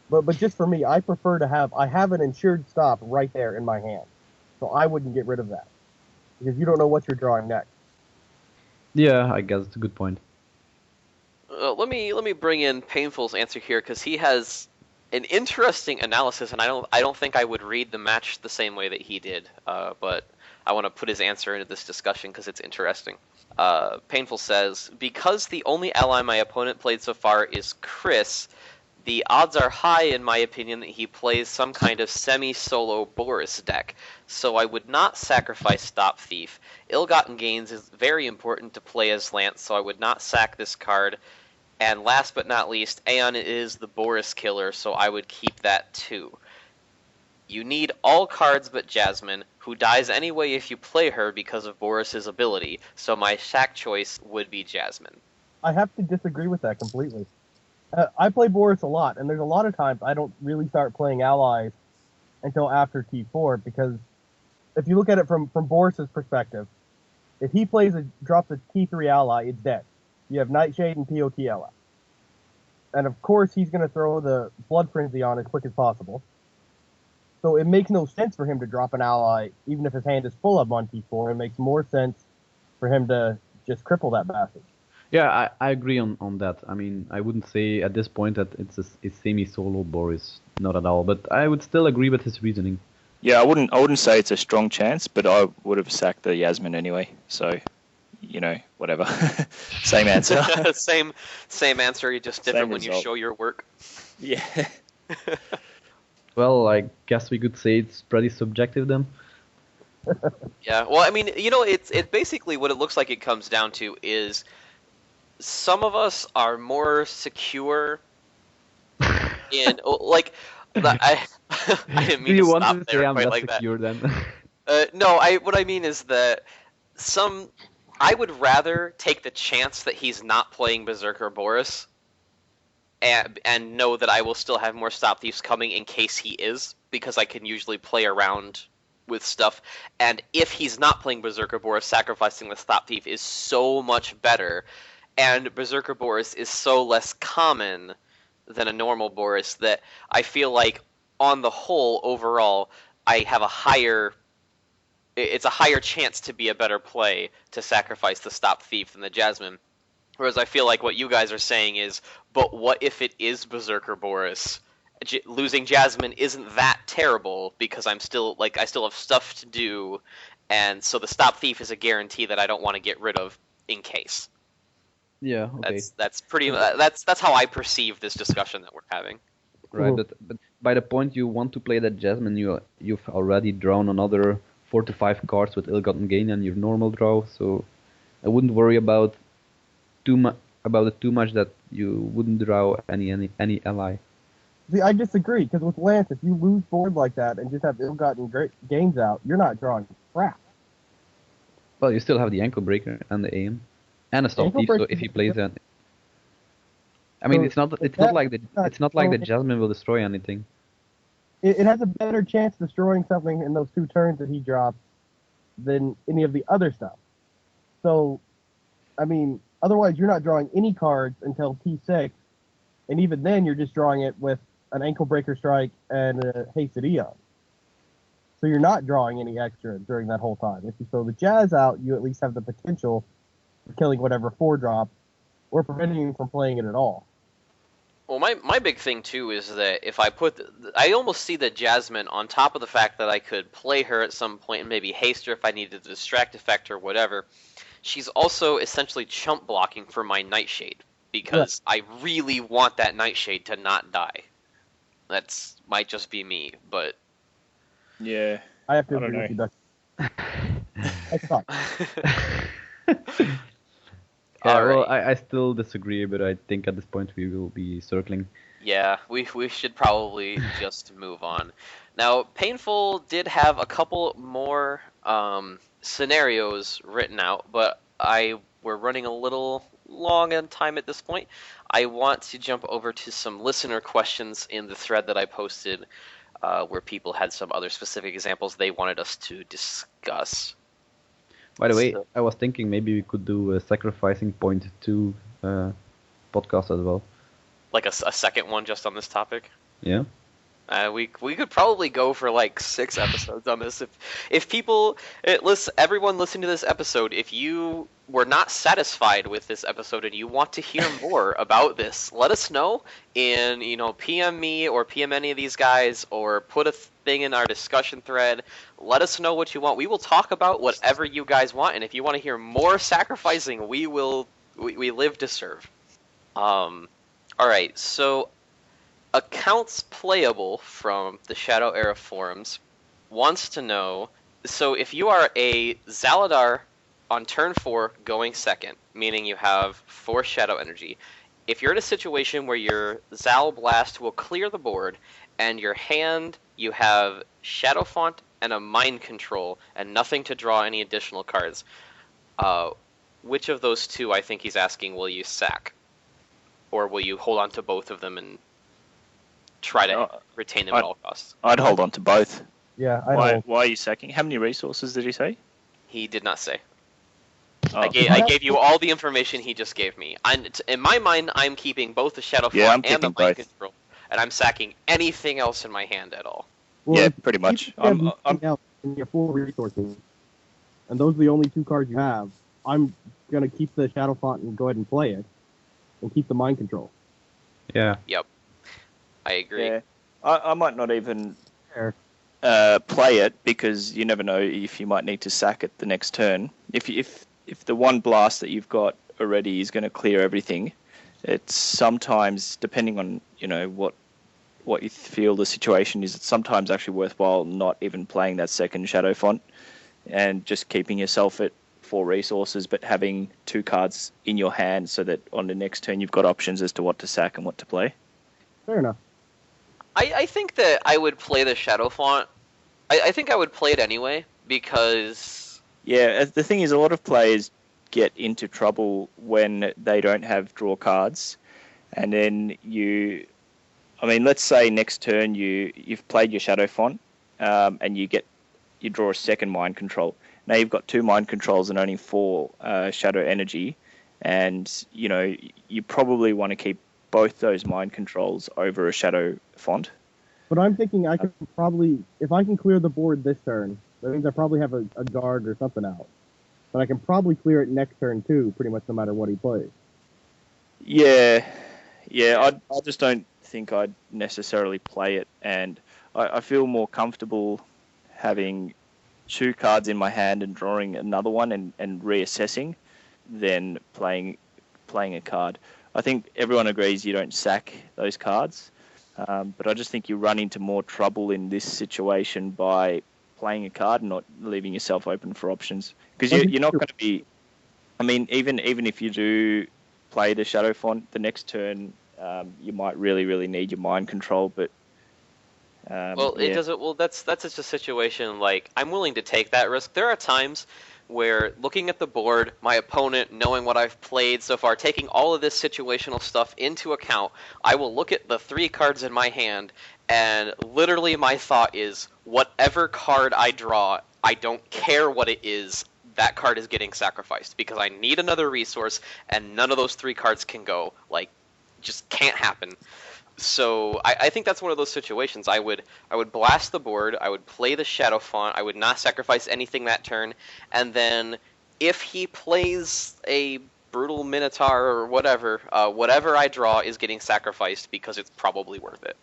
But just for me, I prefer to have an insured stop right there in my hand, so I wouldn't get rid of that because you don't know what you're drawing next. Yeah, I guess it's a good point. Let me bring in Painful's answer here because he has an interesting analysis, and I don't think I would read the match the same way that he did. But I want to put his answer into this discussion because it's interesting. Painful says, because the only ally my opponent played so far is Chris, the odds are high, in my opinion, that he plays some kind of semi-solo Boris deck, so I would not sacrifice Stop Thief. Ill-Gotten Gains is very important to play as Lance, so I would not sack this card. And last but not least, Aeon is the Boris killer, so I would keep that too. You need all cards but Jasmine, who dies anyway if you play her because of Boris's ability, so my sack choice would be Jasmine. I have to disagree with that completely. I play Boris a lot, and there's a lot of times I don't really start playing allies until after T4, because if you look at it from Boris's perspective, if he drops a T3 ally, it's dead. You have Nightshade and POTLF. And of course he's going to throw the Blood Frenzy on as quick as possible. So it makes no sense for him to drop an ally, even if his hand is full of on T4. It makes more sense for him to just cripple that bastard. Yeah, I agree on that. I mean, I wouldn't say at this point that it's semi-solo Boris, not at all. But I would still agree with his reasoning. Yeah, I wouldn't say it's a strong chance, but I would have sacked the Yasmin anyway. So, whatever. Same answer. same answer, just different when you show your work. Yeah. Well, I guess we could say it's pretty subjective then. Yeah, well, I mean, it's basically what it looks like it comes down to is some of us are more secure in, like, I didn't mean Do you to want stop to there say I'm quite less like that. secure then? No, what I mean is that I would rather take the chance that he's not playing Berserker Boris and know that I will still have more Stop Thieves coming in case he is, because I can usually play around with stuff. And if he's not playing Berserker Boris, sacrificing the Stop Thief is so much better. And Berserker Boris is so less common than a normal Boris that I feel like, on the whole, overall, I have it's a higher chance to be a better play to sacrifice the Stop Thief than the Jasmine. Whereas I feel like what you guys are saying is, but what if it is Berserker Boris? Losing Jasmine isn't that terrible because I still have stuff to do, and so the Stop Thief is a guarantee that I don't want to get rid of in case. Yeah, okay. That's how I perceive this discussion that we're having. Right, but by the point you want to play that Jasmine, you've already drawn another 4 to 5 cards with Ill-Gotten Gain and your normal draw, so I wouldn't worry about it too much that you wouldn't draw any ally. See, I disagree, because with Lance, if you lose board like that and just have Ill-Gotten Gains out, you're not drawing crap. Well, you still have the Ankle Breaker and the AM and a Stop Thief, so if he plays that, I mean, it's not like the Jasmine will destroy anything. It has a better chance destroying something in those 2 turns that he drops than any of the other stuff. So, I mean, otherwise you're not drawing any cards until T6, and even then you're just drawing it with an Ankle Breaker Strike and a Hasted Eon. So you're not drawing any extra during that whole time. If you throw the Jazz out, you at least have the potential of killing whatever 4-drop, or preventing you from playing it at all. Well, my big thing, too, is that if I I almost see the Jasmine on top of the fact that I could play her at some point and maybe haste her if I needed the distract effect or whatever. She's also essentially chump blocking for my Nightshade, because I really want that Nightshade to not die. That's might just be me, but... Yeah, I have to agree with you, Duck. That's fine. Yeah, All well, right. I still disagree, but I think at this point we will be circling. Yeah, we should probably just move on. Now, Painful did have a couple more scenarios written out, but we're running a little long on time at this point. I want to jump over to some listener questions in the thread that I posted, where people had some other specific examples they wanted us to discuss. By the way, I was thinking maybe we could do a sacrificing point 2 podcast as well. Like a second one just on this topic. Yeah. We could probably go for like 6 episodes on this. If people, everyone listening to this episode, if you were not satisfied with this episode and you want to hear more about this, let us know in, PM me or PM any of these guys, or put a thing in our discussion thread. Let us know what you want. We will talk about whatever you guys want, and if you want to hear more sacrificing, we live to serve. All right, so Accounts Playable from the Shadow Era forums wants to know, so if you are a Zaladar on turn 4 going second, meaning you have 4 Shadow Energy, if you're in a situation where your Zal Blast will clear the board, and your hand, you have Shadow Font and a Mind Control, and nothing to draw any additional cards, which of those two, I think he's asking, will you sack? Or will you hold on to both of them and try to retain them at all costs? I'd hold on to both. Yeah, Why are you sacking? How many resources did he say? He did not say. Oh. I gave you all the information he just gave me. In my mind, I'm keeping both the Shadow Font and the Mind Control, and I'm sacking anything else in my hand at all. Well, yeah, pretty much. You have 4 resources, and those are the only 2 cards you have. I'm gonna keep the Shadow Font and go ahead and play it, and keep the Mind Control. Yeah. Yep. I agree. Yeah. I might not even play it, because you never know if you might need to sack it the next turn. If the one blast that you've got already is going to clear everything, it's sometimes, depending on what you feel the situation is, it's sometimes actually worthwhile not even playing that second Shadow Font and just keeping yourself at 4 resources, but having 2 cards in your hand so that on the next turn you've got options as to what to sack and what to play. Fair enough. I think that I would play the Shadow Font. I think I would play it anyway, because... Yeah, the thing is, a lot of players get into trouble when they don't have draw cards, and then let's say next turn you've played your Shadow Font, and you draw a second Mind Control. Now you've got 2 Mind Controls and only 4 Shadow Energy, and you probably want to keep both those Mind Controls over a Shadow Font. But I'm thinking I could probably, if I can clear the board this turn, that means I probably have a guard or something out. But I can probably clear it next turn too, pretty much no matter what he plays. Yeah, I just don't think I'd necessarily play it, and I feel more comfortable having 2 cards in my hand and drawing another one and reassessing than playing a card. I think everyone agrees you don't sack those cards, but I just think you run into more trouble in this situation by playing a card and not leaving yourself open for options. Because you're not going to be... even if you do play the Shadow Font the next turn, you might really, really need your Mind Control, but... It doesn't... Well, that's just a situation, like, I'm willing to take that risk. There are times where, looking at the board, my opponent, knowing what I've played so far, taking all of this situational stuff into account, I will look at the 3 cards in my hand, and literally my thought is, whatever card I draw, I don't care what it is, that card is getting sacrificed, because I need another resource, and none of those 3 cards can go. Like, just can't happen. So I think that's one of those situations. I would blast the board, I would play the Shadow Font, I would not sacrifice anything that turn, and then if he plays a Brutal Minotaur or whatever, whatever I draw is getting sacrificed because it's probably worth it.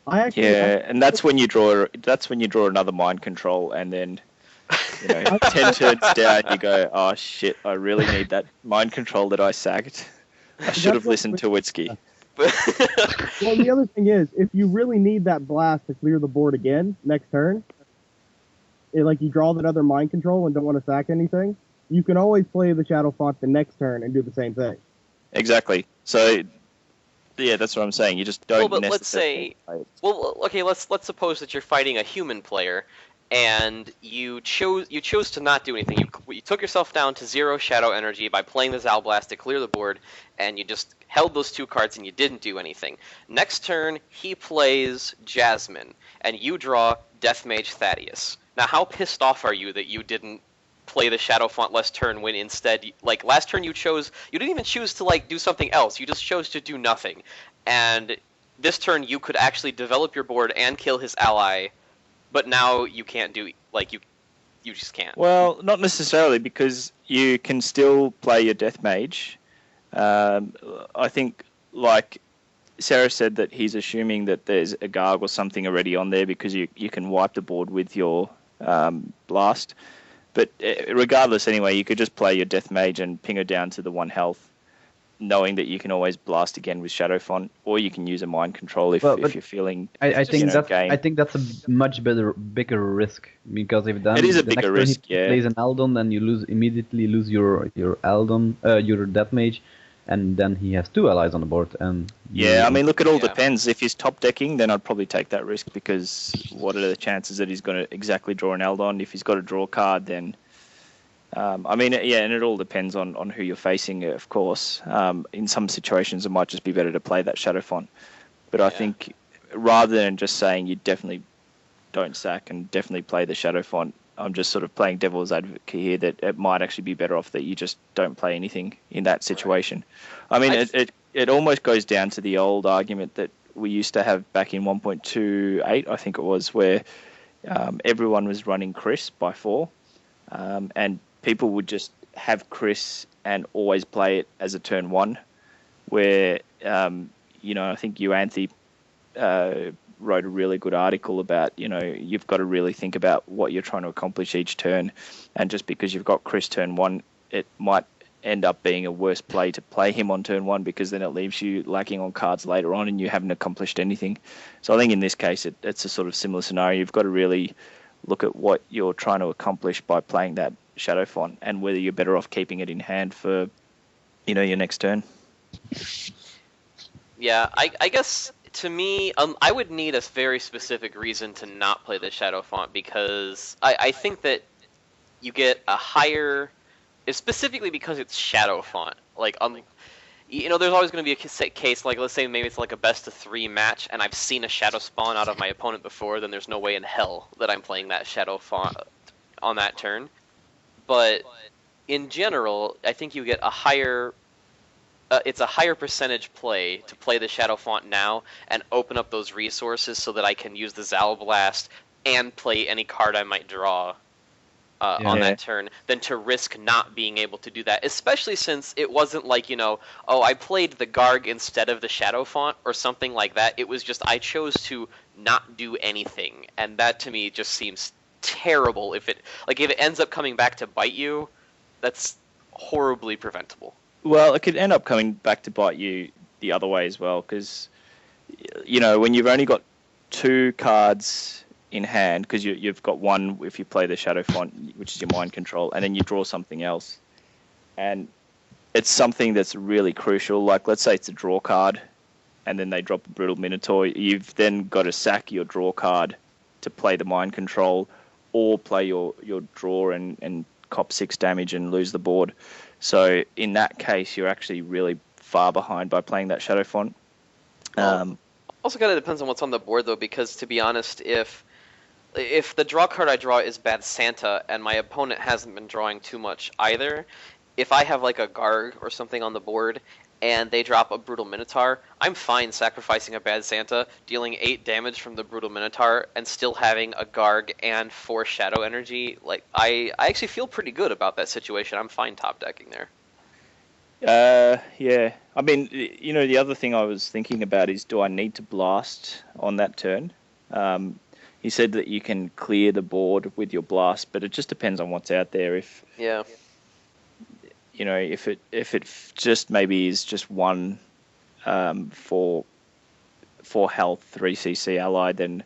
And that's when you draw another Mind Control, and then 10 turns down you go, oh shit, I really need that Mind Control that I sacked. I should have listened to Wtzky. Well, the other thing is, if you really need that blast to clear the board again next turn, like you draw that other Mind Control and don't want to sack anything, you can always play the Shadow Font the next turn and do the same thing. Exactly. So, yeah, that's what I'm saying. You just don't. Well, but let's say, let's suppose that you're fighting a human player, and you chose to not do anything. You took yourself down to 0 Shadow Energy by playing the Zal Blast to clear the board, and you just held those 2 cards and you didn't do anything. Next turn, he plays Jasmine, and you draw Death Mage Thaddeus. Now, how pissed off are you that you didn't play the Shadow Font less turn when instead, like last turn you didn't even choose to like do something else. You just chose to do nothing. And this turn you could actually develop your board and kill his ally, but now you can't do you just can't. Well, not necessarily, because you can still play your Death Mage. I think, like Sarah said, that he's assuming that there's a Garg or something already on there because you can wipe the board with your Blast. But regardless, anyway, you could just play your Death Mage and ping her down to the 1 health, knowing that you can always blast again with Shadow Font, or you can use a Mind Control if you're feeling. I think that's a much bigger risk, because if then it is a the bigger next risk, turn he plays an Eldon, then you immediately lose your Eldon, your Death Mage, and then he has 2 allies on the board. And I mean, look, it all depends. If he's top decking, then I'd probably take that risk, because what are the chances that he's going to exactly draw an Eldon? If he's got a draw card, then I mean, and it all depends on who you're facing, of course. In some situations, it might just be better to play that Shadow Font. But I think rather than just saying you definitely don't sack and definitely play the Shadow Font, I'm just sort of playing devil's advocate here, that it might actually be better off that you just don't play anything in that situation. Right. I mean, it almost goes down to the old argument that we used to have back in 1.28, I think it was, where everyone was running Chris by 4, and people would just have Chris and always play it as a turn 1, where, I think you, Anthony, wrote a really good article about, you've got to really think about what you're trying to accomplish each turn. And just because you've got Chris turn 1, it might end up being a worse play to play him on turn 1, because then it leaves you lacking on cards later on and you haven't accomplished anything. So I think in this case, it's a sort of similar scenario. You've got to really look at what you're trying to accomplish by playing that Shadow Font, and whether you're better off keeping it in hand for, your next turn. Yeah, I guess to me, I would need a very specific reason to not play the Shadow Font, because I think that you get a higher, specifically because it's Shadow Font. Like, there's always going to be a case, like, let's say maybe it's like a best of 3 match, and I've seen a Shadow spawn out of my opponent before, then there's no way in hell that I'm playing that Shadow Font on that turn. But in general, I think you get a higher... it's a higher percentage play to play the Shadow Font now and open up those resources so that I can use the Zal Blast and play any card I might draw on that turn, than to risk not being able to do that. Especially since it wasn't like, I played the Garg instead of the Shadow Font or something like that. It was just I chose to not do anything, and that to me just seems terrible. If it ends up coming back to bite you, that's horribly preventable. Well, it could end up coming back to bite you the other way as well, because, when you've only got 2 cards in hand, because you've got 1 if you play the Shadow Font, which is your Mind Control, and then you draw something else, and it's something that's really crucial. Like, let's say it's a draw card, and then they drop a Brutal Minotaur. You've then got to sack your draw card to play the Mind Control, or play your draw and cop 6 damage and lose the board. So in that case, you're actually really far behind by playing that Shadow Font. Also kind of depends on what's on the board, though, because to be honest, if the draw card I draw is Bad Santa and my opponent hasn't been drawing too much either, if I have like a Garg or something on the board and they drop a Brutal Minotaur, I'm fine sacrificing a Bad Santa, dealing 8 damage from the Brutal Minotaur, and still having a Garg and 4 Shadow Energy. Like, I actually feel pretty good about that situation. I'm fine top decking there. Yeah. I mean, the other thing I was thinking about is, do I need to blast on that turn? He said that you can clear the board with your blast, but it just depends on what's out there. If it just maybe is just 1 for health 3 CC ally, then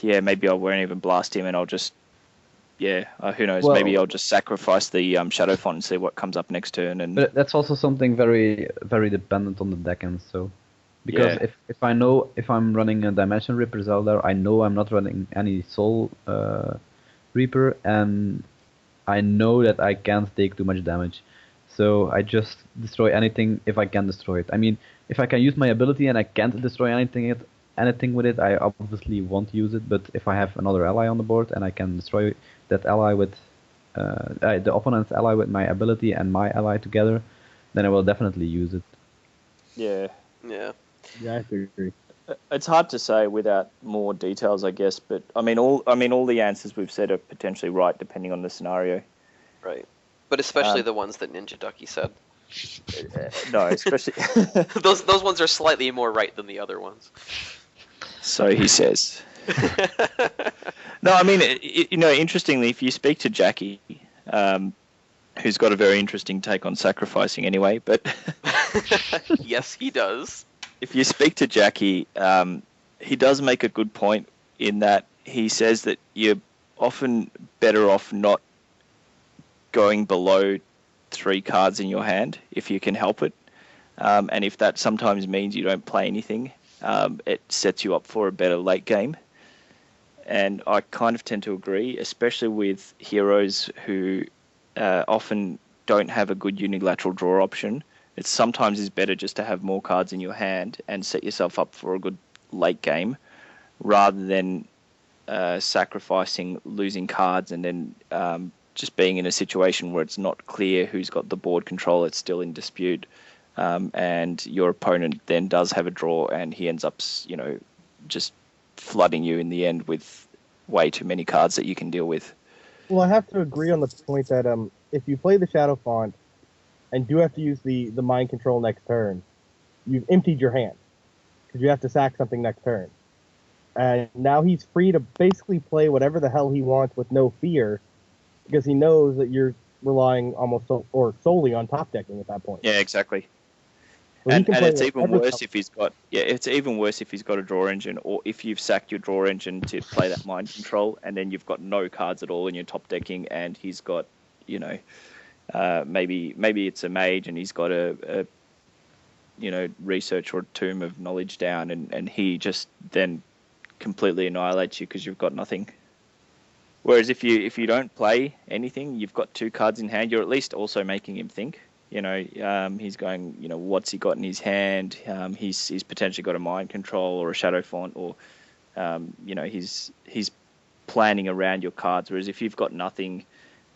maybe I won't even blast him, and I'll just who knows? Well, maybe I'll just sacrifice the Shadow Font and see what comes up next turn. But that's also something very, very dependent on the deck end. So, because if I know if I'm running a Dimension Reaper Zelda, I know I'm not running any Soul Reaper, and I know that I can't take too much damage. So I just destroy anything if I can destroy it. I mean, if I can use my ability and I can't destroy anything with it, I obviously won't use it. But if I have another ally on the board and I can destroy that ally with the opponent's ally with my ability and my ally together, then I will definitely use it. Yeah. Yeah. Yeah, I have to agree. It's hard to say without more details, I guess. But all the answers we've said are potentially right, depending on the scenario. Right. But especially the ones that NinjaDucky said. No, especially those ones are slightly more right than the other ones. So he says. No, I mean, interestingly, if you speak to Jackie, who's got a very interesting take on sacrificing anyway, but yes, he does. If you speak to Jackie, he does make a good point in that he says that you're often better off not going below 3 cards in your hand if you can help it. And if that sometimes means you don't play anything, it sets you up for a better late game. And I kind of tend to agree, especially with heroes who often don't have a good unilateral draw option. It sometimes is better just to have more cards in your hand and set yourself up for a good late game, rather than sacrificing, losing cards, and then just being in a situation where it's not clear who's got the board control. It's still in dispute, and your opponent then does have a draw, and he ends up, just flooding you in the end with way too many cards that you can deal with. Well, I have to agree on the point that if you play the Shadow Font and do have to use the mind control next turn, you've emptied your hand because you have to sack something next turn. And now he's free to basically play whatever the hell he wants with no fear, because he knows that you're relying almost solely on top decking at that point. Yeah, exactly. So and it's even worse if he's got a draw engine, or if you've sacked your draw engine to play that mind control, and then you've got no cards at all in your top decking, and he's got, maybe it's a mage and he's got a research or a tomb of knowledge down, and he just then completely annihilates you because you've got nothing. Whereas if you don't play anything, you've got 2 cards in hand, you're at least also making him think. He's going, what's he got in his hand? He's potentially got a mind control or a shadow font, or he's planning around your cards. Whereas if you've got nothing,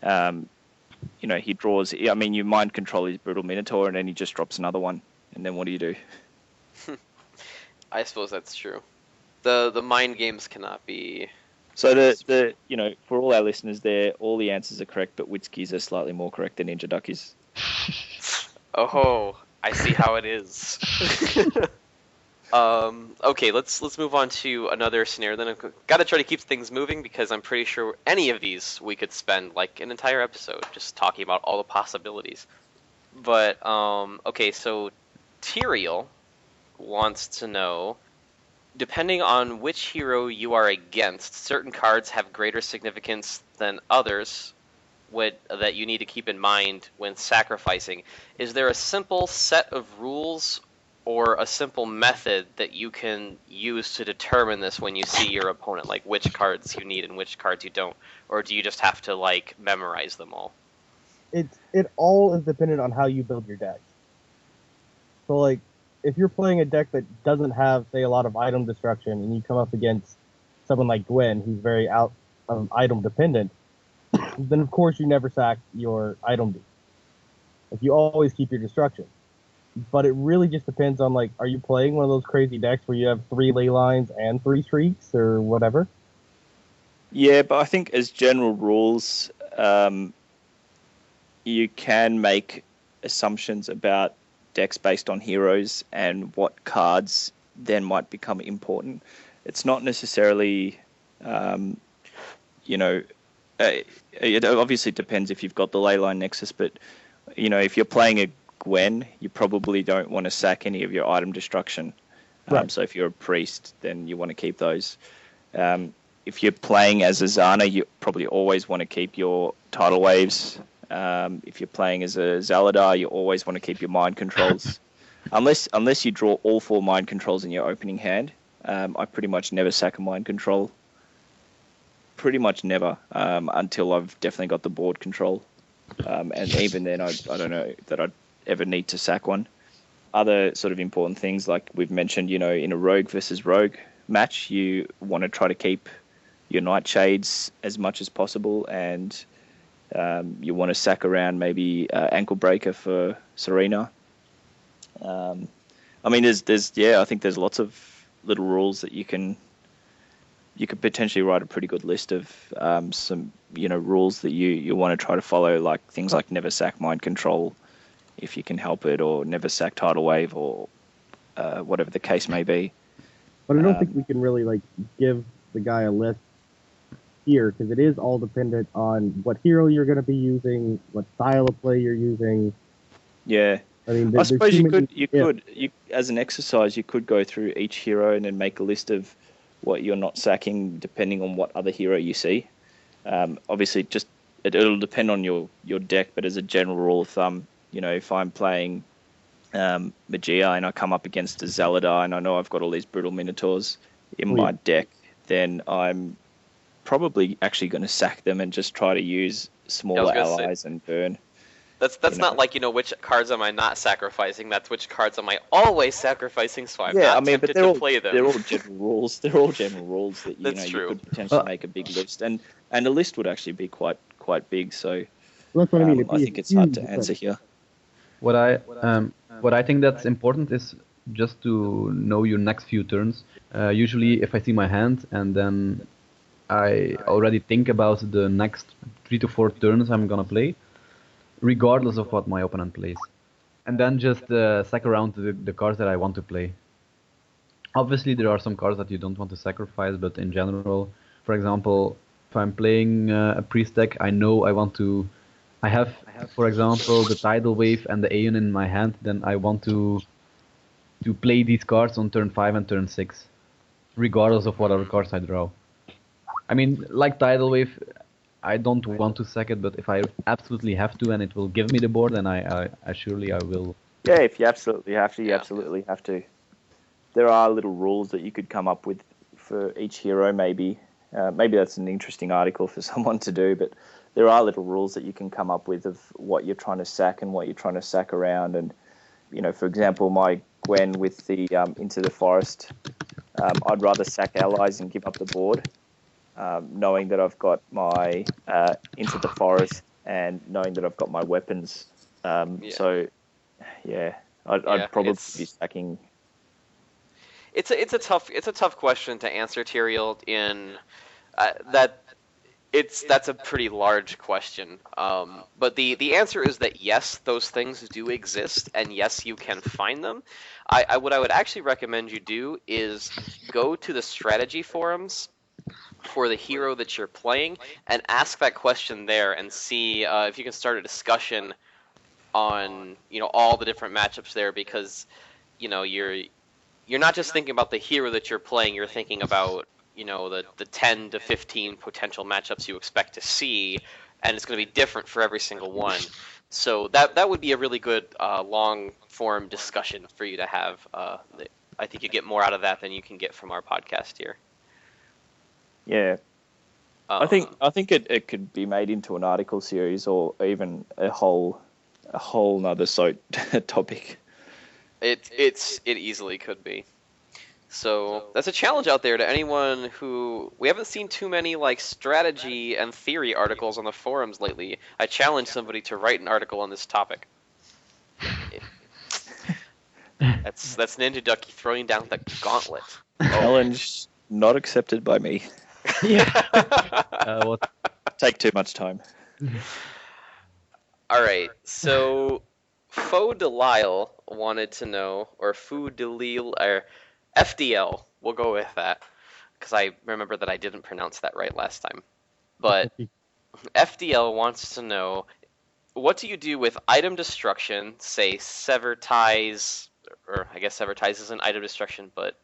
he draws. I mean, you mind control his brutal minotaur, and then he just drops another one, and then what do you do? I suppose that's true. The mind games cannot be. So for all our listeners there, all the answers are correct, but Wtzky's are slightly more correct than NinjaDucky's. Oh, I see how it is. Okay, let's move on to another scenario. Then I've got to try to keep things moving, because I'm pretty sure any of these we could spend like an entire episode just talking about all the possibilities. But okay, so Tyrael wants to know, depending on which hero you are against, certain cards have greater significance than others that you need to keep in mind when sacrificing. Is there a simple set of rules or a simple method that you can use to determine this when you see your opponent, like which cards you need and which cards you don't? Or do you just have to memorize them all? It all is dependent on how you build your deck. So if you're playing a deck that doesn't have, say, a lot of item destruction, and you come up against someone like Gwen, who's very item dependent, then of course you never sack your item deep. You always keep your destruction. But it really just depends on, are you playing one of those crazy decks where you have 3 ley lines and 3 streaks or whatever? Yeah, but I think as general rules, you can make assumptions about decks based on heroes and what cards then might become important. It's not necessarily, it obviously depends if you've got the leyline nexus, but if you're playing a Gwen, you probably don't want to sack any of your item destruction. Right. So if you're a priest, then you want to keep those. If you're playing as a Zana, you probably always want to keep your tidal waves. If you're playing as a Zaladar, you always want to keep your mind controls. Unless you draw all 4 mind controls in your opening hand, I pretty much never sack a mind control. Pretty much never, until I've definitely got the board control. And even then, I don't know that I'd ever need to sack one. Other sort of important things, like we've mentioned, in a rogue versus rogue match, you want to try to keep your nightshades as much as possible, and You want to sack around maybe Ankle Breaker for Serena. I mean, I think there's lots of little rules that you could potentially write a pretty good list of some rules that you want to try to follow, like things like never sack Mind Control if you can help it, or never sack Tidal Wave, or whatever the case may be. But I don't think we can really like give the guy a list here, because it is all dependent on what hero you're going to be using, what style of play you're using. Yeah. I mean, I suppose you could as an exercise, you could go through each hero and then make a list of what you're not sacking, depending on what other hero you see. Obviously, just it'll depend on your deck, but as a general rule of thumb, if I'm playing Magia and I come up against a Zaladar and I know I've got all these Brutal Minotaurs in my deck, then I'm probably actually going to sack them and just try to use smaller allies and burn. That's not like, which cards am I not sacrificing? That's which cards am I always sacrificing, so I'm not tempted to play them. They're all general rules. They're all general rules that you could potentially make a big list, and the list would actually be quite big. So that's what I mean. I think it's hard to answer here. What I think that's important is just to know your next few turns. Usually, if I see my hand and then I already think about the next 3 to 4 turns I'm gonna play, regardless of what my opponent plays, and then just sack around the cards that I want to play. Obviously, there are some cards that you don't want to sacrifice, but in general, for example, if I'm playing a priest deck, I know I have, for example, the Tidal Wave and the Aeon in my hand, then I want to play these cards on turn 5 and turn 6, regardless of what other cards I draw. I mean, like Tidal Wave, I don't want to sack it, but if I absolutely have to and it will give me the board, then I surely I will. Yeah, if you absolutely have to, you absolutely have to. There are little rules that you could come up with for each hero, maybe. Maybe that's an interesting article for someone to do, but there are little rules that you can come up with of what you're trying to sack and what you're trying to sack around. And, for example, my Gwen with the Into the Forest, I'd rather sack allies and give up the board. Knowing that I've got my Into the Forest and knowing that I've got my weapons. So, yeah, I'd probably be stacking. It's a tough question to answer, Tyrael, in that's a pretty large question. But the answer is that yes, those things do exist, and yes, you can find them. What I would actually recommend you do is go to the strategy forums for the hero that you're playing and ask that question there and see if you can start a discussion on all the different matchups there, because you're not just thinking about the hero that you're playing, you're thinking about the 10 to 15 potential matchups you expect to see, and it's going to be different for every single one. So that would be a really good long form discussion for you to have. I think you get more out of that than you can get from our podcast here. Yeah, I think it could be made into an article series or even a whole nother topic. It easily could be. So that's a challenge out there to anyone who... We haven't seen too many strategy and theory articles on the forums lately. I challenge somebody to write an article on this topic. That's NinjaDucky throwing down the gauntlet. Challenge not accepted by me. Yeah. Take too much time. All right, so Faux Delisle wanted to know, or Faux Delisle, or FDL, we'll go with that, because I remember that I didn't pronounce that right last time. But FDL wants to know, what do you do with item destruction, say Sever Ties, or I guess Sever Ties is an item destruction, but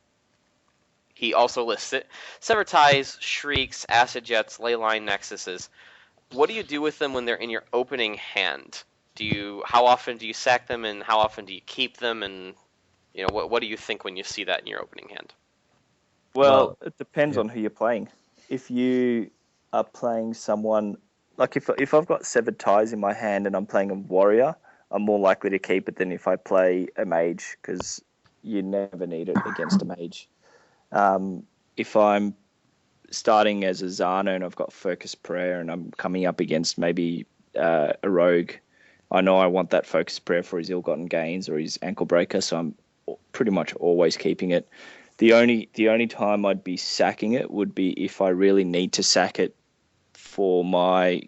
he also lists it. Sever Ties, Shrieks, Acid Jets, Leyline Nexuses. What do you do with them when they're in your opening hand? How often do you sack them, and how often do you keep them, and what do you think when you see that in your opening hand? Well, it depends on who you're playing. If you are playing someone like if I've got Severed Ties in my hand and I'm playing a warrior, I'm more likely to keep it than if I play a mage, because you never need it against a mage. If I'm starting as a Zana and I've got Focus Prayer and I'm coming up against maybe a rogue, I know I want that focus prayer for his ill-gotten gains or his ankle breaker, so I'm pretty much always keeping it. The only time I'd be sacking it would be if I really need to sack it for my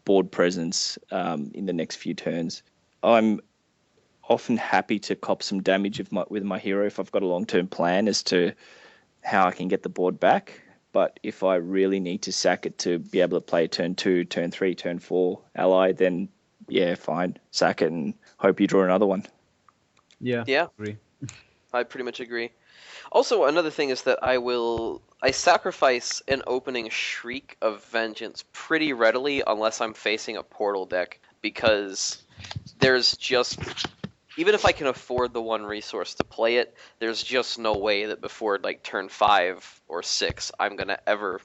board presence in the next few turns. I'm often happy to cop some damage with my hero if I've got a long-term plan as to how I can get the board back. But if I really need to sack it to be able to play turn 2, turn 3, turn 4 ally, then yeah, fine, sack it and hope you draw another one. Yeah. Yeah. Agree. I pretty much agree. Also, another thing is that I sacrifice an opening Shriek of Vengeance pretty readily unless I'm facing a portal deck, because there's just, even if I can afford the one resource to play it, there's just no way that before like turn 5 or 6 I'm gonna ever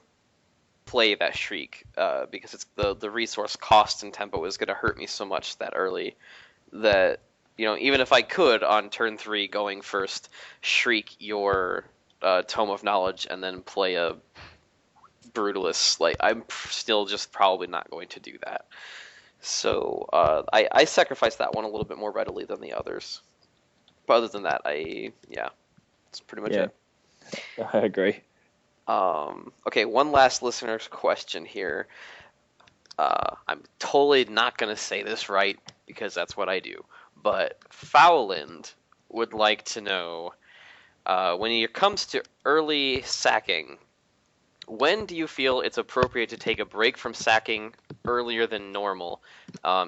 play that Shriek, because it's the resource cost and tempo is gonna hurt me so much that early that, even if I could on turn 3 going first, Shriek your Tome of Knowledge and then play a Brutalist, like I'm still just probably not going to do that. So I sacrifice that one a little bit more readily than the others. But other than that, it's pretty much it. I agree. Okay, one last listener's question here. I'm totally not going to say this right because that's what I do. But Fowland would like to know, when it comes to early sacking, when do you feel it's appropriate to take a break from sacking earlier than normal?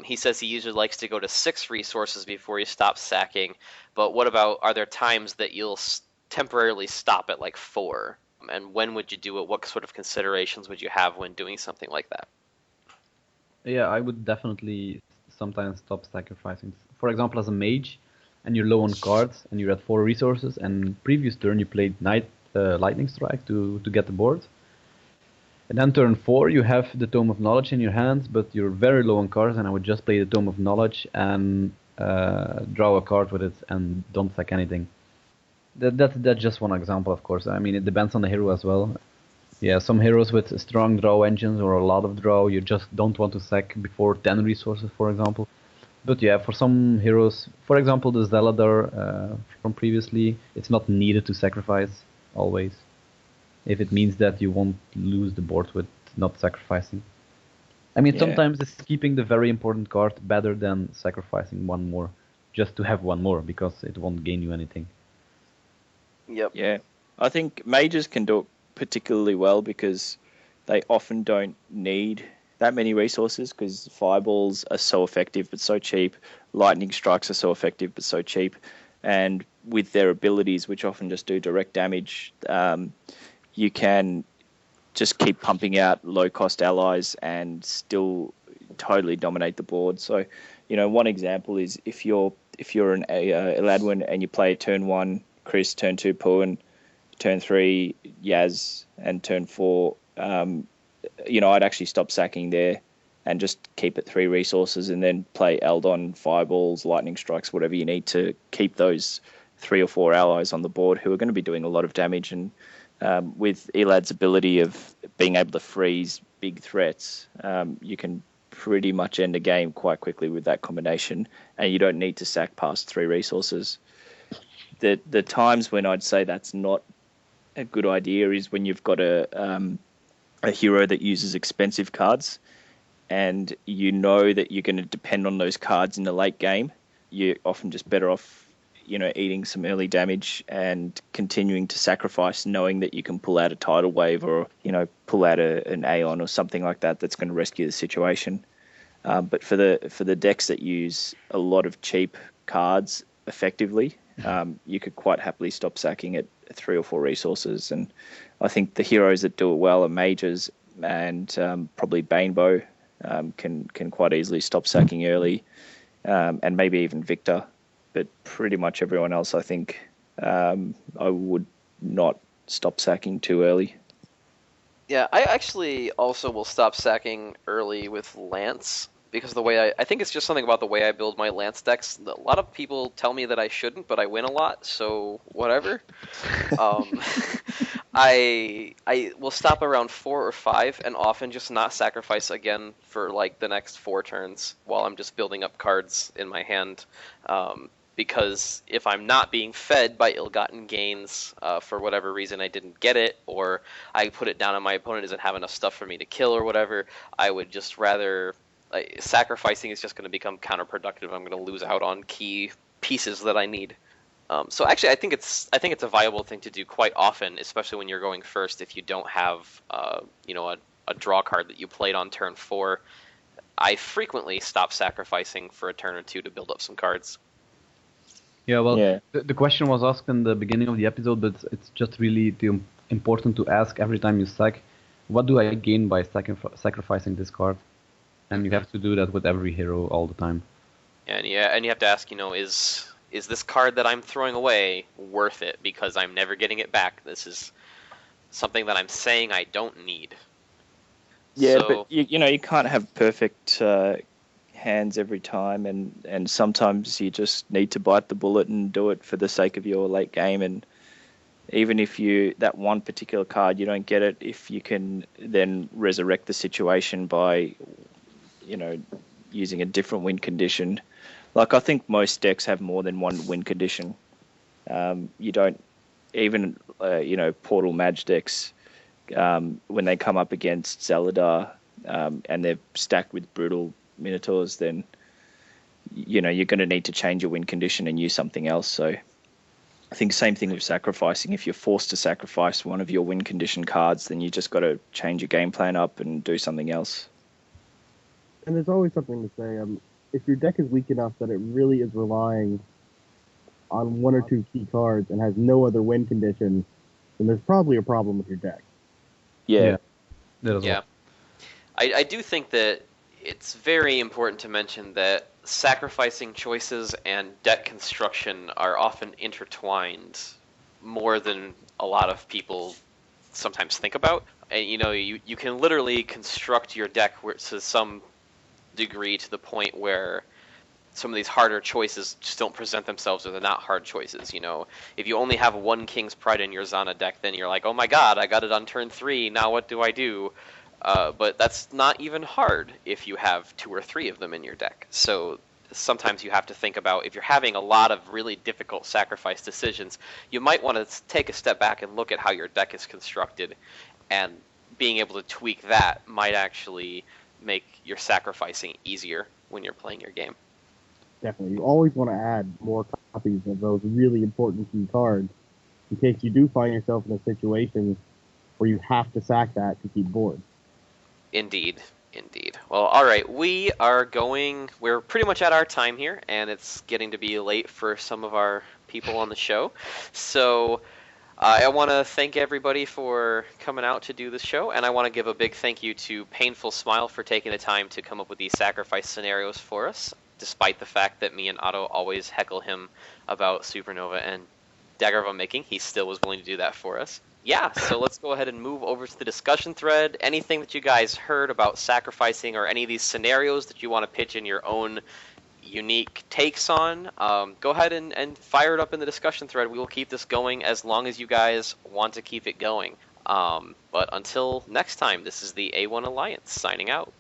He says he usually likes to go to 6 resources before he stops sacking, but what about, are there times that you'll temporarily stop at like 4? And when would you do it? What sort of considerations would you have when doing something like that? Yeah, I would definitely sometimes stop sacrificing. For example, as a mage, and you're low on cards, and you're at 4 resources, and previous turn you played Lightning Strike to get the board. And then turn 4 you have the Tome of Knowledge in your hands, but you're very low on cards, and I would just play the Tome of Knowledge and draw a card with it and don't sack anything. That's just one example, of course. I mean, it depends on the hero as well. Yeah, some heroes with strong draw engines or a lot of draw, you just don't want to sack before 10 resources, for example. But yeah, for some heroes, for example, the Zeladar from previously, it's not needed to sacrifice always, if it means that you won't lose the board with not sacrificing. I mean, sometimes it's keeping the very important card better than sacrificing one more, just to have one more, because it won't gain you anything. Yep. Yeah, I think mages can do it particularly well because they often don't need that many resources, because fireballs are so effective but so cheap, lightning strikes are so effective but so cheap, and with their abilities, which often just do direct damage, you can just keep pumping out low-cost allies and still totally dominate the board. So, one example is if you're an Eladwin and you play turn 1 Chris, turn 2 Puan, turn 3 Yaz, and turn 4, I'd actually stop sacking there and just keep it 3 resources and then play Eldon, Fireballs, Lightning Strikes, whatever you need to keep those 3 or 4 allies on the board who are going to be doing a lot of damage. And with Elad's ability of being able to freeze big threats, you can pretty much end a game quite quickly with that combination, and you don't need to sack past 3 resources. The times when I'd say that's not a good idea is when you've got a hero that uses expensive cards, and you know that you're going to depend on those cards in the late game. You're often just better off, eating some early damage and continuing to sacrifice, knowing that you can pull out a tidal wave or, pull out an Aeon or something like that that's going to rescue the situation. But for the decks that use a lot of cheap cards effectively, you could quite happily stop sacking at 3 or 4 resources. And I think the heroes that do it well are mages and probably Banebow can quite easily stop sacking early, and maybe even Victor. But pretty much everyone else, I think, I would not stop sacking too early. Yeah, I actually also will stop sacking early with Lance, because the way I think it's just something about the way I build my Lance decks. A lot of people tell me that I shouldn't, but I win a lot, so whatever. I will stop around 4 or 5 and often just not sacrifice again for like the next 4 turns while I'm just building up cards in my hand. Because if I'm not being fed by ill-gotten gains for whatever reason I didn't get it, or I put it down and my opponent doesn't have enough stuff for me to kill or whatever, I would just rather... sacrificing is just going to become counterproductive. I'm going to lose out on key pieces that I need. So actually, I think it's a viable thing to do quite often, especially when you're going first. If you don't have, a draw card that you played on turn 4, I frequently stop sacrificing for a turn or two to build up some cards. Yeah, well, Yeah. the question was asked in the beginning of the episode, but it's just really important to ask every time you sack, what do I gain by sacrificing this card? And you have to do that with every hero all the time. And you have to ask, is this card that I'm throwing away worth it? Because I'm never getting it back. This is something that I'm saying I don't need. Yeah, So, but you can't have perfect hands every time, and sometimes you just need to bite the bullet and do it for the sake of your late game. And even if that one particular card you don't get it, if you can then resurrect the situation by using a different win condition. Like, I think most decks have more than one win condition. You don't even Portal Mage decks, when they come up against Zaladar and they're stacked with brutal Minotaurs, then you're going to need to change your win condition and use something else. So I think same thing with sacrificing. If you're forced to sacrifice one of your win condition cards, then you just got to change your game plan up and do something else. And there's always something to say. If your deck is weak enough that it really is relying on one or two key cards and has no other win condition, then there's probably a problem with your deck. Yeah. Yeah. I do think that it's very important to mention that sacrificing choices and deck construction are often intertwined more than a lot of people sometimes think about. And you can literally construct your deck to some degree to the point where some of these harder choices just don't present themselves, or they're not hard choices. If you only have one King's Pride in your Zana deck, then you're like, oh my god, I got it on turn 3, now what do I do? But that's not even hard if you have 2 or 3 of them in your deck. So sometimes you have to think about, if you're having a lot of really difficult sacrifice decisions, you might want to take a step back and look at how your deck is constructed, and being able to tweak that might actually make your sacrificing easier when you're playing your game. Definitely. You always want to add more copies of those really important key cards in case you do find yourself in a situation where you have to sack that to keep board. Indeed. Well, all right. We're pretty much at our time here, and it's getting to be late for some of our people on the show. So I want to thank everybody for coming out to do this show, and I want to give a big thank you to Painful Smile for taking the time to come up with these sacrifice scenarios for us, despite the fact that me and Otto always heckle him about Supernova and Dagger of Unmaking. He still was willing to do that for us. Yeah, so let's go ahead and move over to the discussion thread. Anything that you guys heard about sacrificing, or any of these scenarios that you want to pitch in your own unique takes on, go ahead and fire it up in the discussion thread. We will keep this going as long as you guys want to keep it going. But until next time, this is the A1 Alliance signing out.